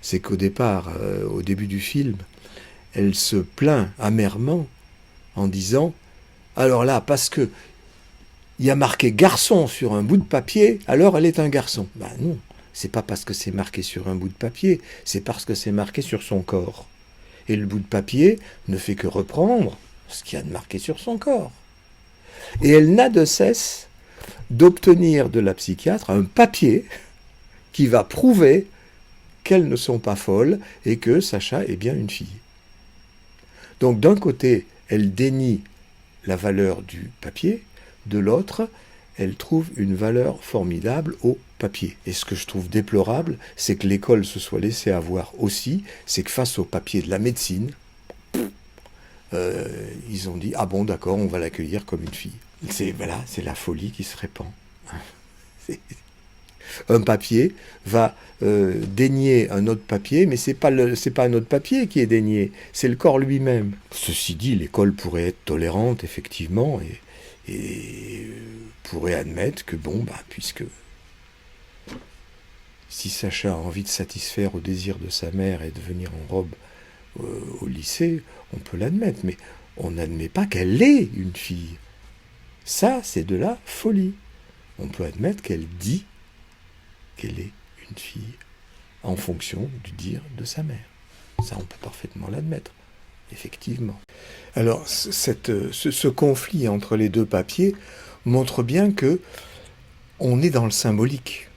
C'est qu'au départ, au début du film, elle se plaint amèrement en disant « Alors là, parce que il y a marqué garçon sur un bout de papier, alors elle est un garçon. » Ben non, c'est pas parce que c'est marqué sur un bout de papier, c'est parce que c'est marqué sur son corps. Et le bout de papier ne fait que reprendre ce qu'il y a de marqué sur son corps. Et elle n'a de cesse d'obtenir de la psychiatre un papier qui va prouver qu'elles ne sont pas folles et que Sacha est bien une fille. Donc d'un côté, elle dénie la valeur du papier, de l'autre, elle trouve une valeur formidable au papier. Et ce que je trouve déplorable, c'est que l'école se soit laissée avoir aussi, c'est que face au papier de la médecine, ils ont dit « Ah bon, d'accord, on va l'accueillir comme une fille ». C'est la folie qui se répand. Un papier va dénier un autre papier, mais c'est pas un autre papier qui est dénié, c'est le corps lui-même. Ceci dit, l'école pourrait être tolérante, effectivement, et pourrait admettre que, puisque si Sacha a envie de satisfaire au désir de sa mère et de venir en robe au lycée, on peut l'admettre, mais on n'admet pas qu'elle est une fille. Ça, c'est de la folie. On peut admettre qu'elle dit qu'elle est une fille en fonction du dire de sa mère. Ça, on peut parfaitement l'admettre, effectivement. Alors, ce conflit entre les deux papiers montre bien que on est dans le symbolique.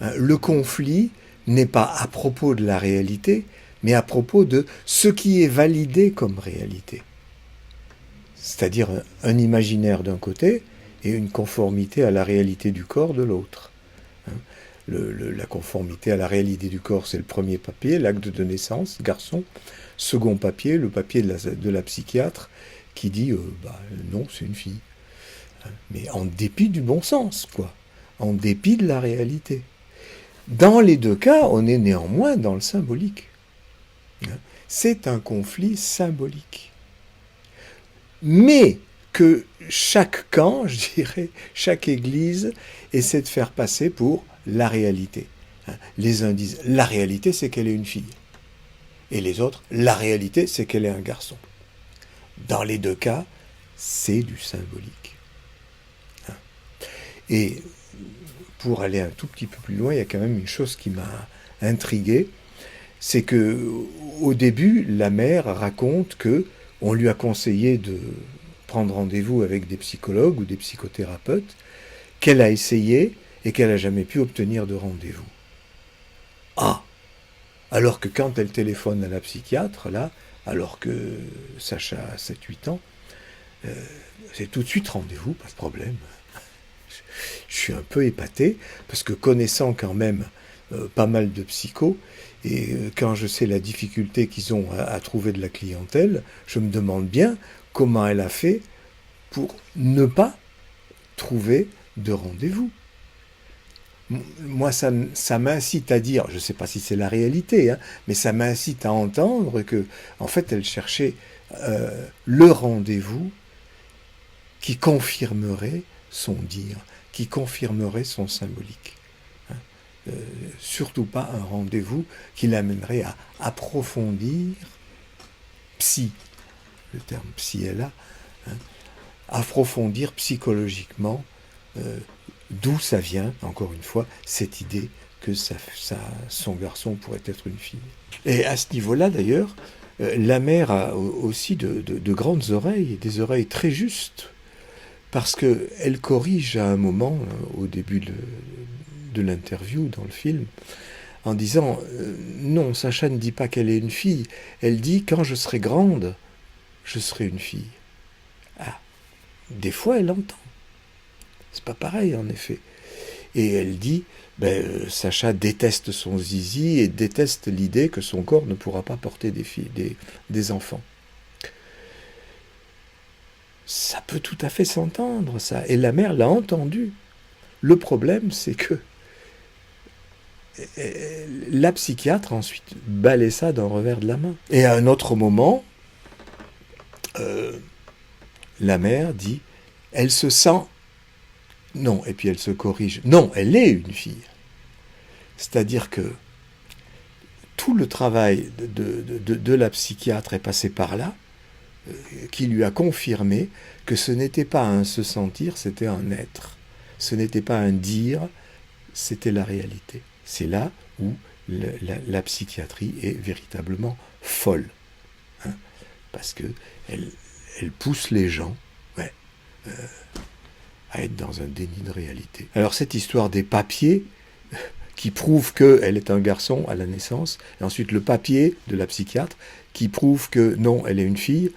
Le conflit n'est pas à propos de la réalité, mais à propos de ce qui est validé comme réalité. C'est-à-dire un imaginaire d'un côté et une conformité à la réalité du corps de l'autre. La conformité à la réalité du corps, c'est le premier papier, l'acte de naissance, garçon. Second papier, le papier de la psychiatre qui dit non, c'est une fille. Mais en dépit du bon sens, quoi. En dépit de la réalité. Dans les deux cas, on est néanmoins dans le symbolique. C'est un conflit symbolique. Mais que chaque camp, je dirais, chaque église, essaie de faire passer pour la réalité. Les uns disent, la réalité, c'est qu'elle est une fille. Et les autres, la réalité, c'est qu'elle est un garçon. Dans les deux cas, c'est du symbolique. Et pour aller un tout petit peu plus loin, il y a quand même une chose qui m'a intrigué, c'est que au début, la mère raconte que on lui a conseillé de prendre rendez-vous avec des psychologues ou des psychothérapeutes, qu'elle a essayé et qu'elle n'a jamais pu obtenir de rendez-vous. Alors que quand elle téléphone à la psychiatre, là, alors que Sacha a 7-8 ans, c'est tout de suite rendez-vous, pas de problème. Je suis un peu épaté, parce que connaissant quand même pas mal de psychos, et quand je sais la difficulté qu'ils ont à trouver de la clientèle, je me demande bien comment elle a fait pour ne pas trouver de rendez-vous. Moi, ça m'incite à dire, je ne sais pas si c'est la réalité, hein, mais ça m'incite à entendre que, en fait, elle cherchait le rendez-vous qui confirmerait son dire, qui confirmerait son symbolique. Hein. Surtout pas un rendez-vous qui l'amènerait à approfondir, psy, le terme psy est là, hein, approfondir psychologiquement d'où ça vient, encore une fois, cette idée que son garçon pourrait être une fille. Et à ce niveau-là, d'ailleurs, la mère a aussi de grandes oreilles, des oreilles très justes, parce qu'elle corrige à un moment, au début de l'interview dans le film, en disant non, Sacha ne dit pas qu'elle est une fille, elle dit quand je serai grande, je serai une fille. Ah, des fois elle entend. C'est pas pareil en effet. Et elle dit Sacha déteste son zizi et déteste l'idée que son corps ne pourra pas porter des enfants. Ça peut tout à fait s'entendre, ça. Et la mère l'a entendu. Le problème, c'est que la psychiatre ensuite balaie ça d'un revers de la main. Et à un autre moment, la mère dit, elle se sent... Non, et puis elle se corrige. Non, elle est une fille. C'est-à-dire que tout le travail de la psychiatre est passé par là, qui lui a confirmé que ce n'était pas un se sentir, c'était un être. Ce n'était pas un dire, c'était la réalité. C'est là où la psychiatrie est véritablement folle. Hein, parce qu'elle pousse les gens à être dans un déni de réalité. Alors cette histoire des papiers qui prouve qu'elle est un garçon à la naissance, et ensuite le papier de la psychiatre qui prouve que non, elle est une fille,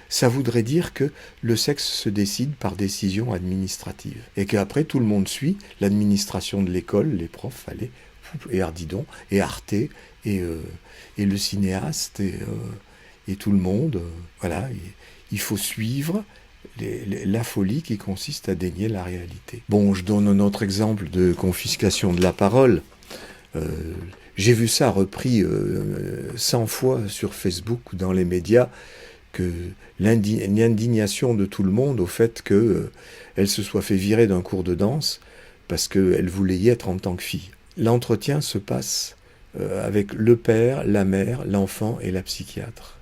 ça voudrait dire que le sexe se décide par décision administrative. Et qu'après, tout le monde suit, l'administration de l'école, les profs, allez, et Ardidon, et Arte, et le cinéaste, et tout le monde. Voilà, il faut suivre la folie qui consiste à dénier la réalité. Bon, je donne un autre exemple de confiscation de la parole. J'ai vu ça repris 100 fois sur Facebook ou dans les médias, que l'indignation de tout le monde au fait qu'elle se soit fait virer d'un cours de danse parce qu'elle voulait y être en tant que fille. L'entretien se passe avec le père, la mère, l'enfant et la psychiatre.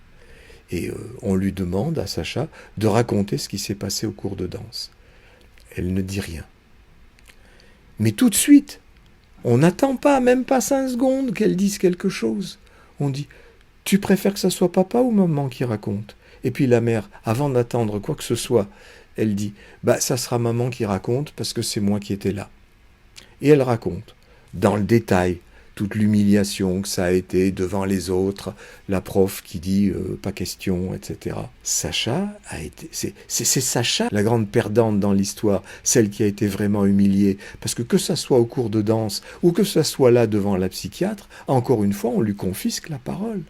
Et on lui demande à Sacha de raconter ce qui s'est passé au cours de danse. Elle ne dit rien. Mais tout de suite, on n'attend pas, même pas 5 secondes qu'elle dise quelque chose. On dit « Tu préfères que ça soit papa ou maman qui raconte ?» Et puis la mère, avant d'attendre quoi que ce soit, elle dit « ça sera maman qui raconte parce que c'est moi qui étais là. » Et elle raconte, dans le détail, toute l'humiliation que ça a été devant les autres, la prof qui dit pas question, etc. Sacha a été... C'est Sacha, la grande perdante dans l'histoire, celle qui a été vraiment humiliée. Parce que ça soit au cours de danse ou que ça soit là devant la psychiatre, encore une fois, on lui confisque la parole.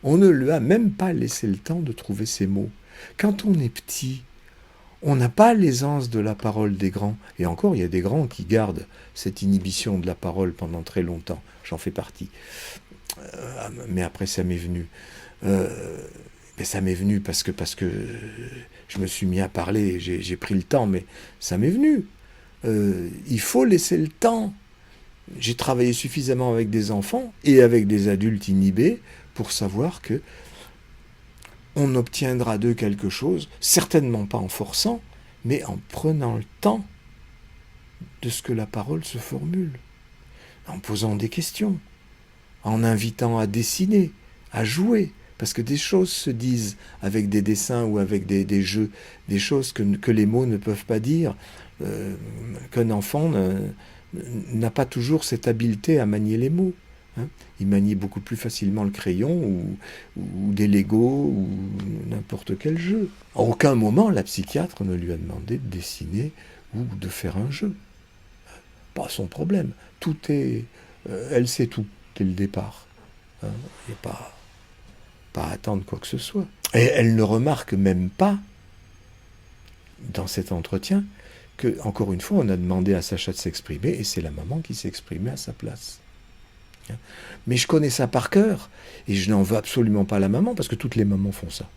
On ne lui a même pas laissé le temps de trouver ses mots. Quand on est petit, on n'a pas l'aisance de la parole des grands. Et encore, il y a des grands qui gardent cette inhibition de la parole pendant très longtemps. J'en fais partie. Mais après, ça m'est venu. Ça m'est venu parce que je me suis mis à parler, j'ai pris le temps, mais ça m'est venu. Il faut laisser le temps. J'ai travaillé suffisamment avec des enfants et avec des adultes inhibés pour savoir que on obtiendra d'eux quelque chose, certainement pas en forçant, mais en prenant le temps de ce que la parole se formule, en posant des questions, en invitant à dessiner, à jouer, parce que des choses se disent avec des dessins ou avec des jeux, des choses que les mots ne peuvent pas dire, qu'un enfant n'a pas toujours cette habileté à manier les mots. hein. Il maniait beaucoup plus facilement le crayon ou des Legos ou n'importe quel jeu. À aucun moment, la psychiatre ne lui a demandé de dessiner ou de faire un jeu. Pas son problème. Tout est... elle sait tout dès le départ. Hein. Il n'y a pas à attendre quoi que ce soit. Et elle ne remarque même pas, dans cet entretien, que, encore une fois, on a demandé à Sacha de s'exprimer et c'est la maman qui s'est exprimée à sa place. Mais je connais ça par cœur et je n'en veux absolument pas à la maman parce que toutes les mamans font ça.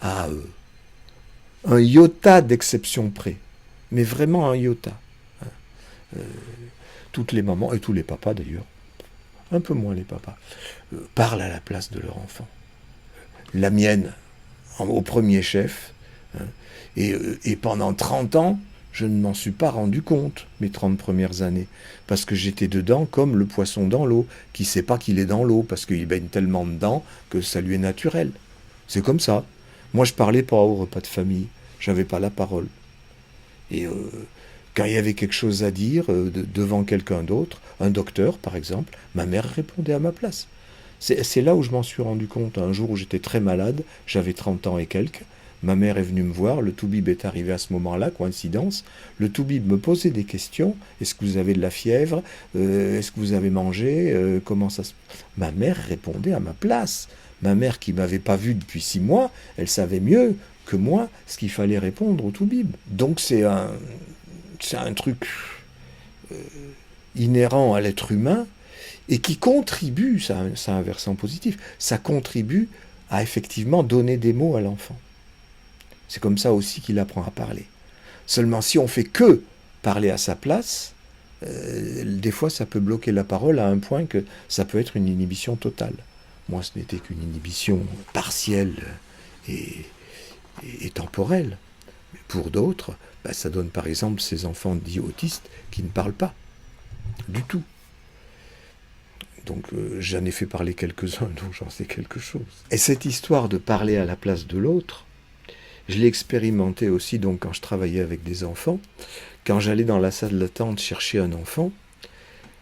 À un iota d'exception près. Mais vraiment un iota. Toutes les mamans, et tous les papas d'ailleurs, un peu moins les papas, parlent à la place de leur enfant. La mienne, au premier chef, hein, et pendant 30 ans, je ne m'en suis pas rendu compte, mes 30 premières années, parce que j'étais dedans comme le poisson dans l'eau, qui ne sait pas qu'il est dans l'eau, parce qu'il baigne tellement dedans que ça lui est naturel. C'est comme ça. Moi, je parlais pas au repas de famille, j'avais pas la parole. Et quand il y avait quelque chose à dire devant quelqu'un d'autre, un docteur par exemple, ma mère répondait à ma place. C'est là où je m'en suis rendu compte. Un jour où j'étais très malade, j'avais 30 ans et quelques, ma mère est venue me voir, le toubib est arrivé à ce moment-là, coïncidence, le toubib me posait des questions, est-ce que vous avez de la fièvre, est-ce que vous avez mangé, comment ça se... Ma mère répondait à ma place. Ma mère qui ne m'avait pas vu depuis 6 mois, elle savait mieux que moi ce qu'il fallait répondre au toubib. Donc c'est un truc inhérent à l'être humain et qui contribue, ça a un versant positif, ça contribue à effectivement donner des mots à l'enfant. C'est comme ça aussi qu'il apprend à parler. Seulement si on fait que parler à sa place, des fois ça peut bloquer la parole à un point que ça peut être une inhibition totale. Moi ce n'était qu'une inhibition partielle et temporelle. Mais pour d'autres, ça donne par exemple ces enfants dits autistes qui ne parlent pas du tout. Donc j'en ai fait parler quelques-uns, donc j'en sais quelque chose. Et cette histoire de parler à la place de l'autre, je l'ai expérimenté aussi donc quand je travaillais avec des enfants. Quand j'allais dans la salle d'attente chercher un enfant,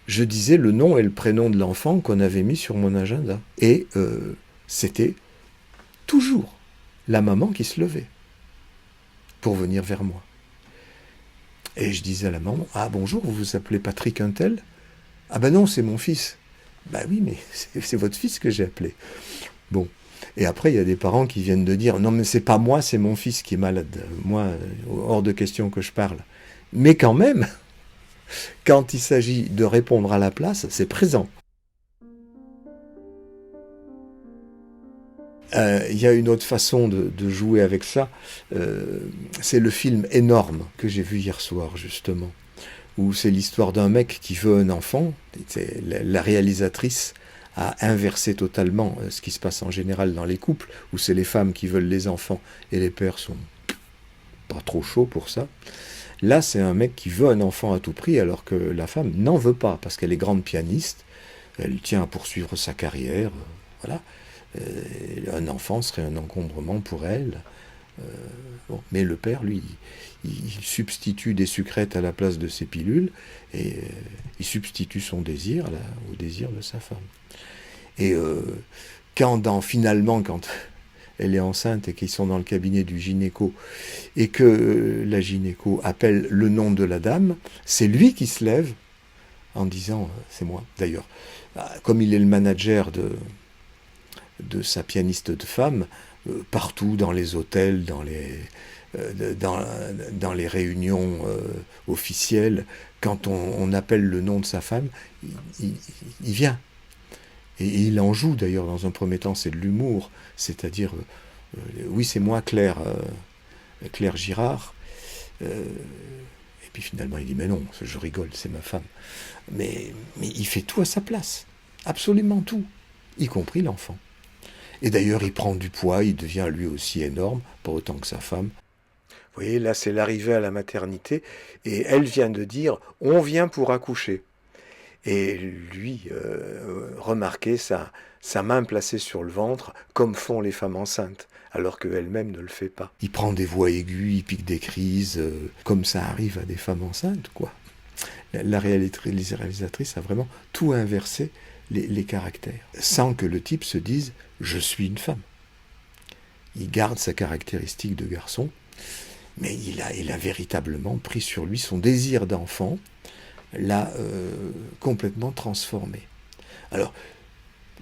je disais le nom et le prénom de l'enfant qu'on avait mis sur mon agenda. Et c'était toujours la maman qui se levait pour venir vers moi. Et je disais à la maman, « Ah bonjour, vous vous appelez Patrick Untel ?»« Ah ben non, c'est mon fils. »« Ben oui, mais c'est votre fils que j'ai appelé. » Bon. Et après, il y a des parents qui viennent de dire « Non, mais c'est pas moi, c'est mon fils qui est malade. Moi, hors de question que je parle. » Mais quand même, quand il s'agit de répondre à la place, c'est présent. Il y a une autre façon de jouer avec ça. C'est le film Énorme que j'ai vu hier soir, justement. Où c'est l'histoire d'un mec qui veut un enfant. La réalisatrice a inversé totalement ce qui se passe en général dans les couples, où c'est les femmes qui veulent les enfants et les pères sont pas trop chauds pour ça. Là, c'est un mec qui veut un enfant à tout prix, alors que la femme n'en veut pas, parce qu'elle est grande pianiste, elle tient à poursuivre sa carrière, voilà. Un enfant serait un encombrement pour elle. Bon. Mais le père, lui, il substitue des sucrètes à la place de ses pilules, et il substitue son désir au désir de sa femme. Et finalement, quand elle est enceinte et qu'ils sont dans le cabinet du gynéco, et que la gynéco appelle le nom de la dame, c'est lui qui se lève en disant « c'est moi ». D'ailleurs, comme il est le manager de sa pianiste de femme, partout dans les hôtels, dans les réunions officielles, quand on appelle le nom de sa femme, il vient. Et il en joue d'ailleurs dans un premier temps, c'est de l'humour, c'est-à-dire, oui c'est moi Claire Girard, et puis finalement il dit mais non, je rigole, c'est ma femme. Mais il fait tout à sa place, absolument tout, y compris l'enfant. Et d'ailleurs il prend du poids, il devient lui aussi énorme, pas autant que sa femme. Vous voyez, là c'est l'arrivée à la maternité, et elle vient de dire « on vient pour accoucher ». Et lui remarquait sa main placée sur le ventre, comme font les femmes enceintes, alors qu'elle-même ne le fait pas. Il prend des voix aiguës, il pique des crises, comme ça arrive à des femmes enceintes, quoi. La réalisatrice a vraiment tout inversé les caractères, sans que le type se dise « je suis une femme ». Il garde sa caractéristique de garçon, mais il a véritablement pris sur lui son désir d'enfant, l'a complètement transformé. Alors,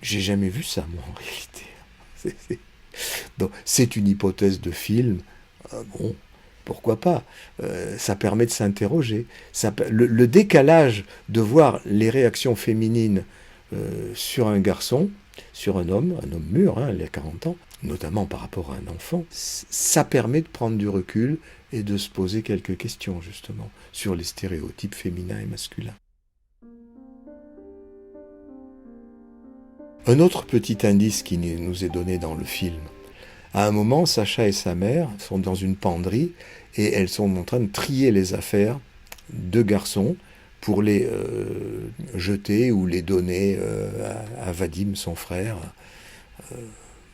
j'ai jamais vu ça, moi, en réalité. Donc, c'est une hypothèse de film, bon, pourquoi pas, ça permet de s'interroger. Le décalage de voir les réactions féminines sur un garçon, sur un homme mûr, hein, il a 40 ans, notamment par rapport à un enfant, ça permet de prendre du recul et de se poser quelques questions, justement, sur les stéréotypes féminins et masculins. Un autre petit indice qui nous est donné dans le film. À un moment, Sacha et sa mère sont dans une penderie et elles sont en train de trier les affaires de garçons pour les jeter ou les donner à Vadim, son frère.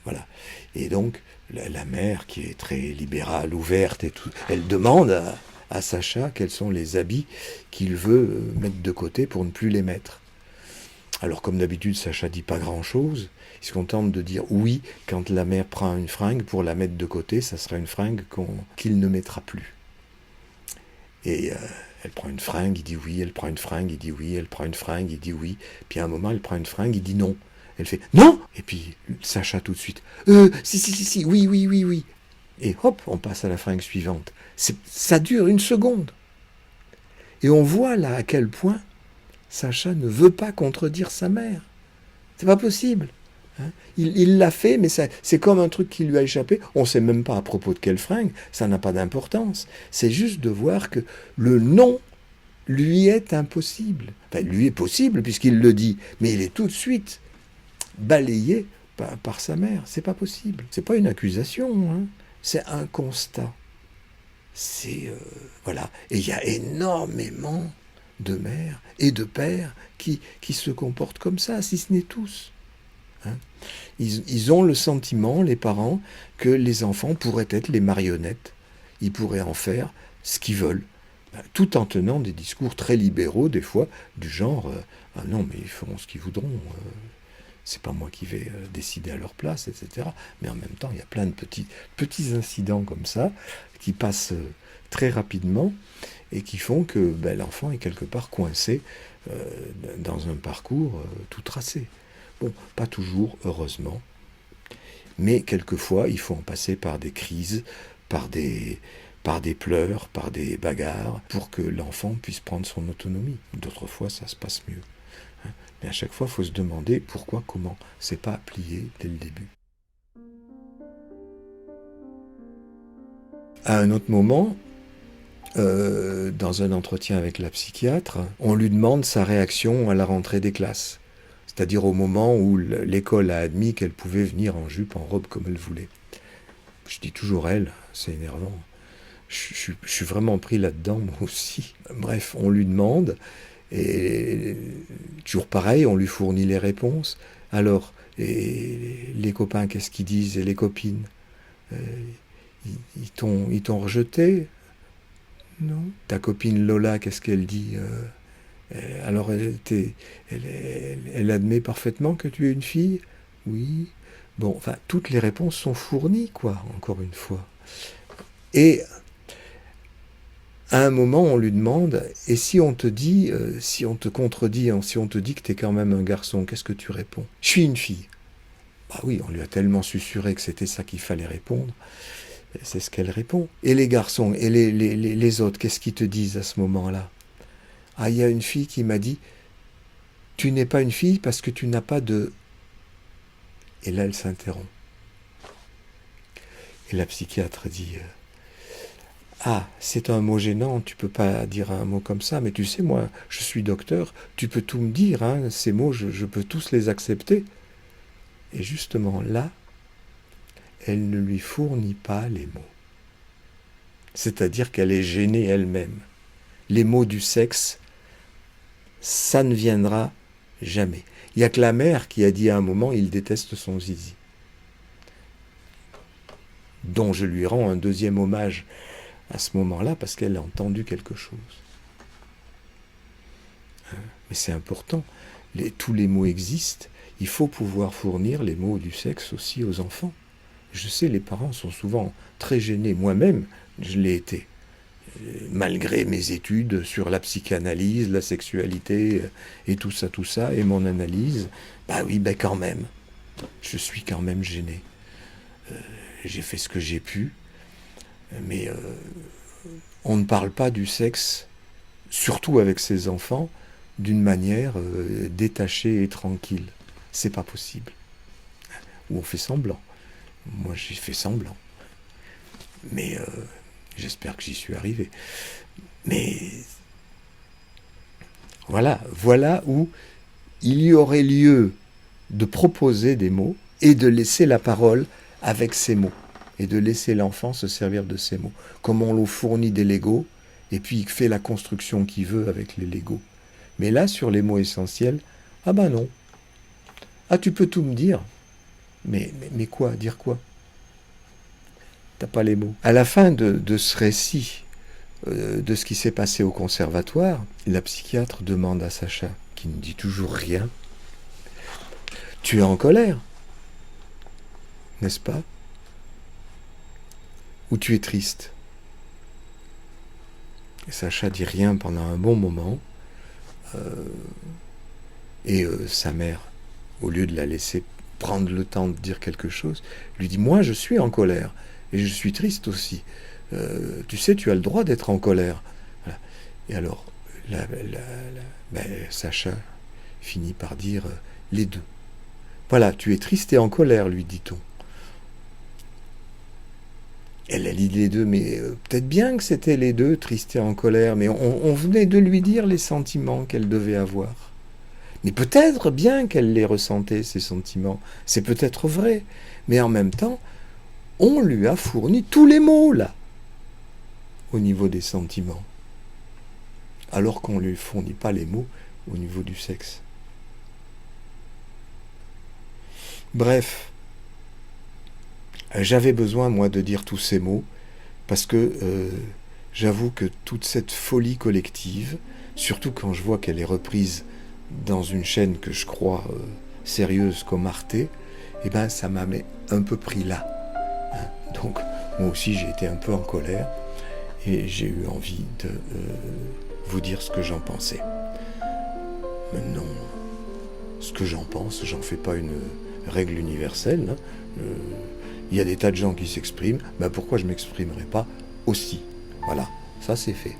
Voilà. Et donc, la mère, qui est très libérale, ouverte et tout, elle demande à Sacha quels sont les habits qu'il veut mettre de côté pour ne plus les mettre. Alors, comme d'habitude, Sacha dit pas grand-chose. Il se contente de dire oui quand la mère prend une fringue pour la mettre de côté, ça sera une fringue qu'il ne mettra plus. Et elle prend une fringue, il dit oui, elle prend une fringue, il dit oui, elle prend une fringue, il dit oui. Puis à un moment, elle prend une fringue, il dit non. Elle fait non. Et puis Sacha tout de suite si, oui. Et hop, on passe à la fringue suivante. Ça dure une seconde. Et on voit là à quel point Sacha ne veut pas contredire sa mère. C'est pas possible. Hein, il l'a fait, mais c'est comme un truc qui lui a échappé. On ne sait même pas à propos de quelle fringue, ça n'a pas d'importance. C'est juste de voir que le non lui est impossible. Enfin, lui est possible puisqu'il le dit, mais il est tout de suite balayé par sa mère. C'est pas possible. C'est pas une accusation, hein, c'est un constat. Voilà. Et il y a énormément de mères et de pères qui se comportent comme ça, si ce n'est tous. Hein. Ils ont le sentiment, les parents, que les enfants pourraient être les marionnettes. Ils pourraient en faire ce qu'ils veulent, tout en tenant des discours très libéraux, des fois, du genre ah non, mais ils feront ce qu'ils voudront, c'est pas moi qui vais décider à leur place, etc. Mais en même temps, il y a plein de petits incidents comme ça qui passent très rapidement et qui font que l'enfant est quelque part coincé dans un parcours tout tracé. Bon, pas toujours, heureusement, mais quelquefois, il faut en passer par des crises, par des pleurs, par des bagarres, pour que l'enfant puisse prendre son autonomie. D'autres fois, ça se passe mieux. Hein. Mais à chaque fois, il faut se demander pourquoi, comment. C'est pas plié dès le début. À un autre moment, dans un entretien avec la psychiatre, on lui demande sa réaction à la rentrée des classes. C'est-à-dire au moment où l'école a admis qu'elle pouvait venir en jupe, en robe comme elle voulait. Je dis toujours elle, c'est énervant. Je suis vraiment pris là-dedans, moi aussi. Bref, on lui demande, et toujours pareil, on lui fournit les réponses. Alors, et les copains, qu'est-ce qu'ils disent? Et les copines ils t'ont rejeté? Non. Ta copine Lola, qu'est-ce qu'elle dit? Alors, elle admet parfaitement que tu es une fille? Oui. Bon, enfin, toutes les réponses sont fournies, quoi, encore une fois. Et à un moment, on lui demande, et si on te dit, si on te contredit, si on te dit que tu es quand même un garçon, qu'est-ce que tu réponds? Je suis une fille. Bah oui, on lui a tellement susurré que c'était ça qu'il fallait répondre. C'est ce qu'elle répond. Et les garçons, et les autres, qu'est-ce qu'ils te disent à ce moment-là? Ah, il y a une fille qui m'a dit, tu n'es pas une fille parce que tu n'as pas de... Et là, elle s'interrompt. Et la psychiatre dit, ah, c'est un mot gênant, tu peux pas dire un mot comme ça, mais tu sais, moi, je suis docteur, tu peux tout me dire, hein, ces mots, je peux tous les accepter. Et justement, là, elle ne lui fournit pas les mots. C'est-à-dire qu'elle est gênée elle-même. Les mots du sexe, ça ne viendra jamais. Il n'y a que la mère qui a dit à un moment, il déteste son zizi. Dont je lui rends un deuxième hommage à ce moment-là, parce qu'elle a entendu quelque chose. Mais c'est important. tous les mots existent, il faut pouvoir fournir les mots du sexe aussi aux enfants. Je sais, les parents sont souvent très gênés. Moi-même, je l'ai été. Malgré mes études sur la psychanalyse, la sexualité et tout ça, et mon analyse, bah oui, ben quand même, je suis quand même gêné. J'ai fait ce que j'ai pu, mais on ne parle pas du sexe, surtout avec ses enfants, d'une manière détachée et tranquille. C'est pas possible. Ou on fait semblant. Moi, j'ai fait semblant. Mais j'espère que j'y suis arrivé. Mais voilà où il y aurait lieu de proposer des mots et de laisser la parole avec ces mots. Et de laisser l'enfant se servir de ces mots. Comme on lui fournit des Legos, et puis il fait la construction qu'il veut avec les Legos. Mais là, sur les mots essentiels, ah ben non. Ah, tu peux tout me dire. Mais quoi? Dire quoi? T'as pas les mots. À la fin de ce récit, de ce qui s'est passé au conservatoire, la psychiatre demande à Sacha, qui ne dit toujours rien, « Tu es en colère, n'est-ce pas? Ou tu es triste ?» Et Sacha dit rien pendant un bon moment, et sa mère, au lieu de la laisser prendre le temps de dire quelque chose, lui dit « Moi, je suis en colère, et je suis triste aussi. Tu sais, tu as le droit d'être en colère. » Voilà. Et alors, Sacha finit par dire les deux. « Voilà, tu es triste et en colère, lui dit-on. » Elle a dit les deux, mais peut-être bien que c'était les deux, triste et en colère, mais on venait de lui dire les sentiments qu'elle devait avoir. Mais peut-être bien qu'elle les ressentait, ces sentiments. C'est peut-être vrai. Mais en même temps, on lui a fourni tous les mots, là, au niveau des sentiments. Alors qu'on ne lui fournit pas les mots au niveau du sexe. Bref, j'avais besoin, moi, de dire tous ces mots, parce que j'avoue que toute cette folie collective, surtout quand je vois qu'elle est reprise dans une chaîne que je crois sérieuse comme Arte, eh ben, ça m'a un peu pris là. Hein. Donc, moi aussi, j'ai été un peu en colère, et j'ai eu envie de vous dire ce que j'en pensais. Maintenant, ce que j'en pense, j'en fais pas une règle universelle. Hein. Il y a des tas de gens qui s'expriment, ben pourquoi je ne m'exprimerai pas aussi? Voilà, ça c'est fait.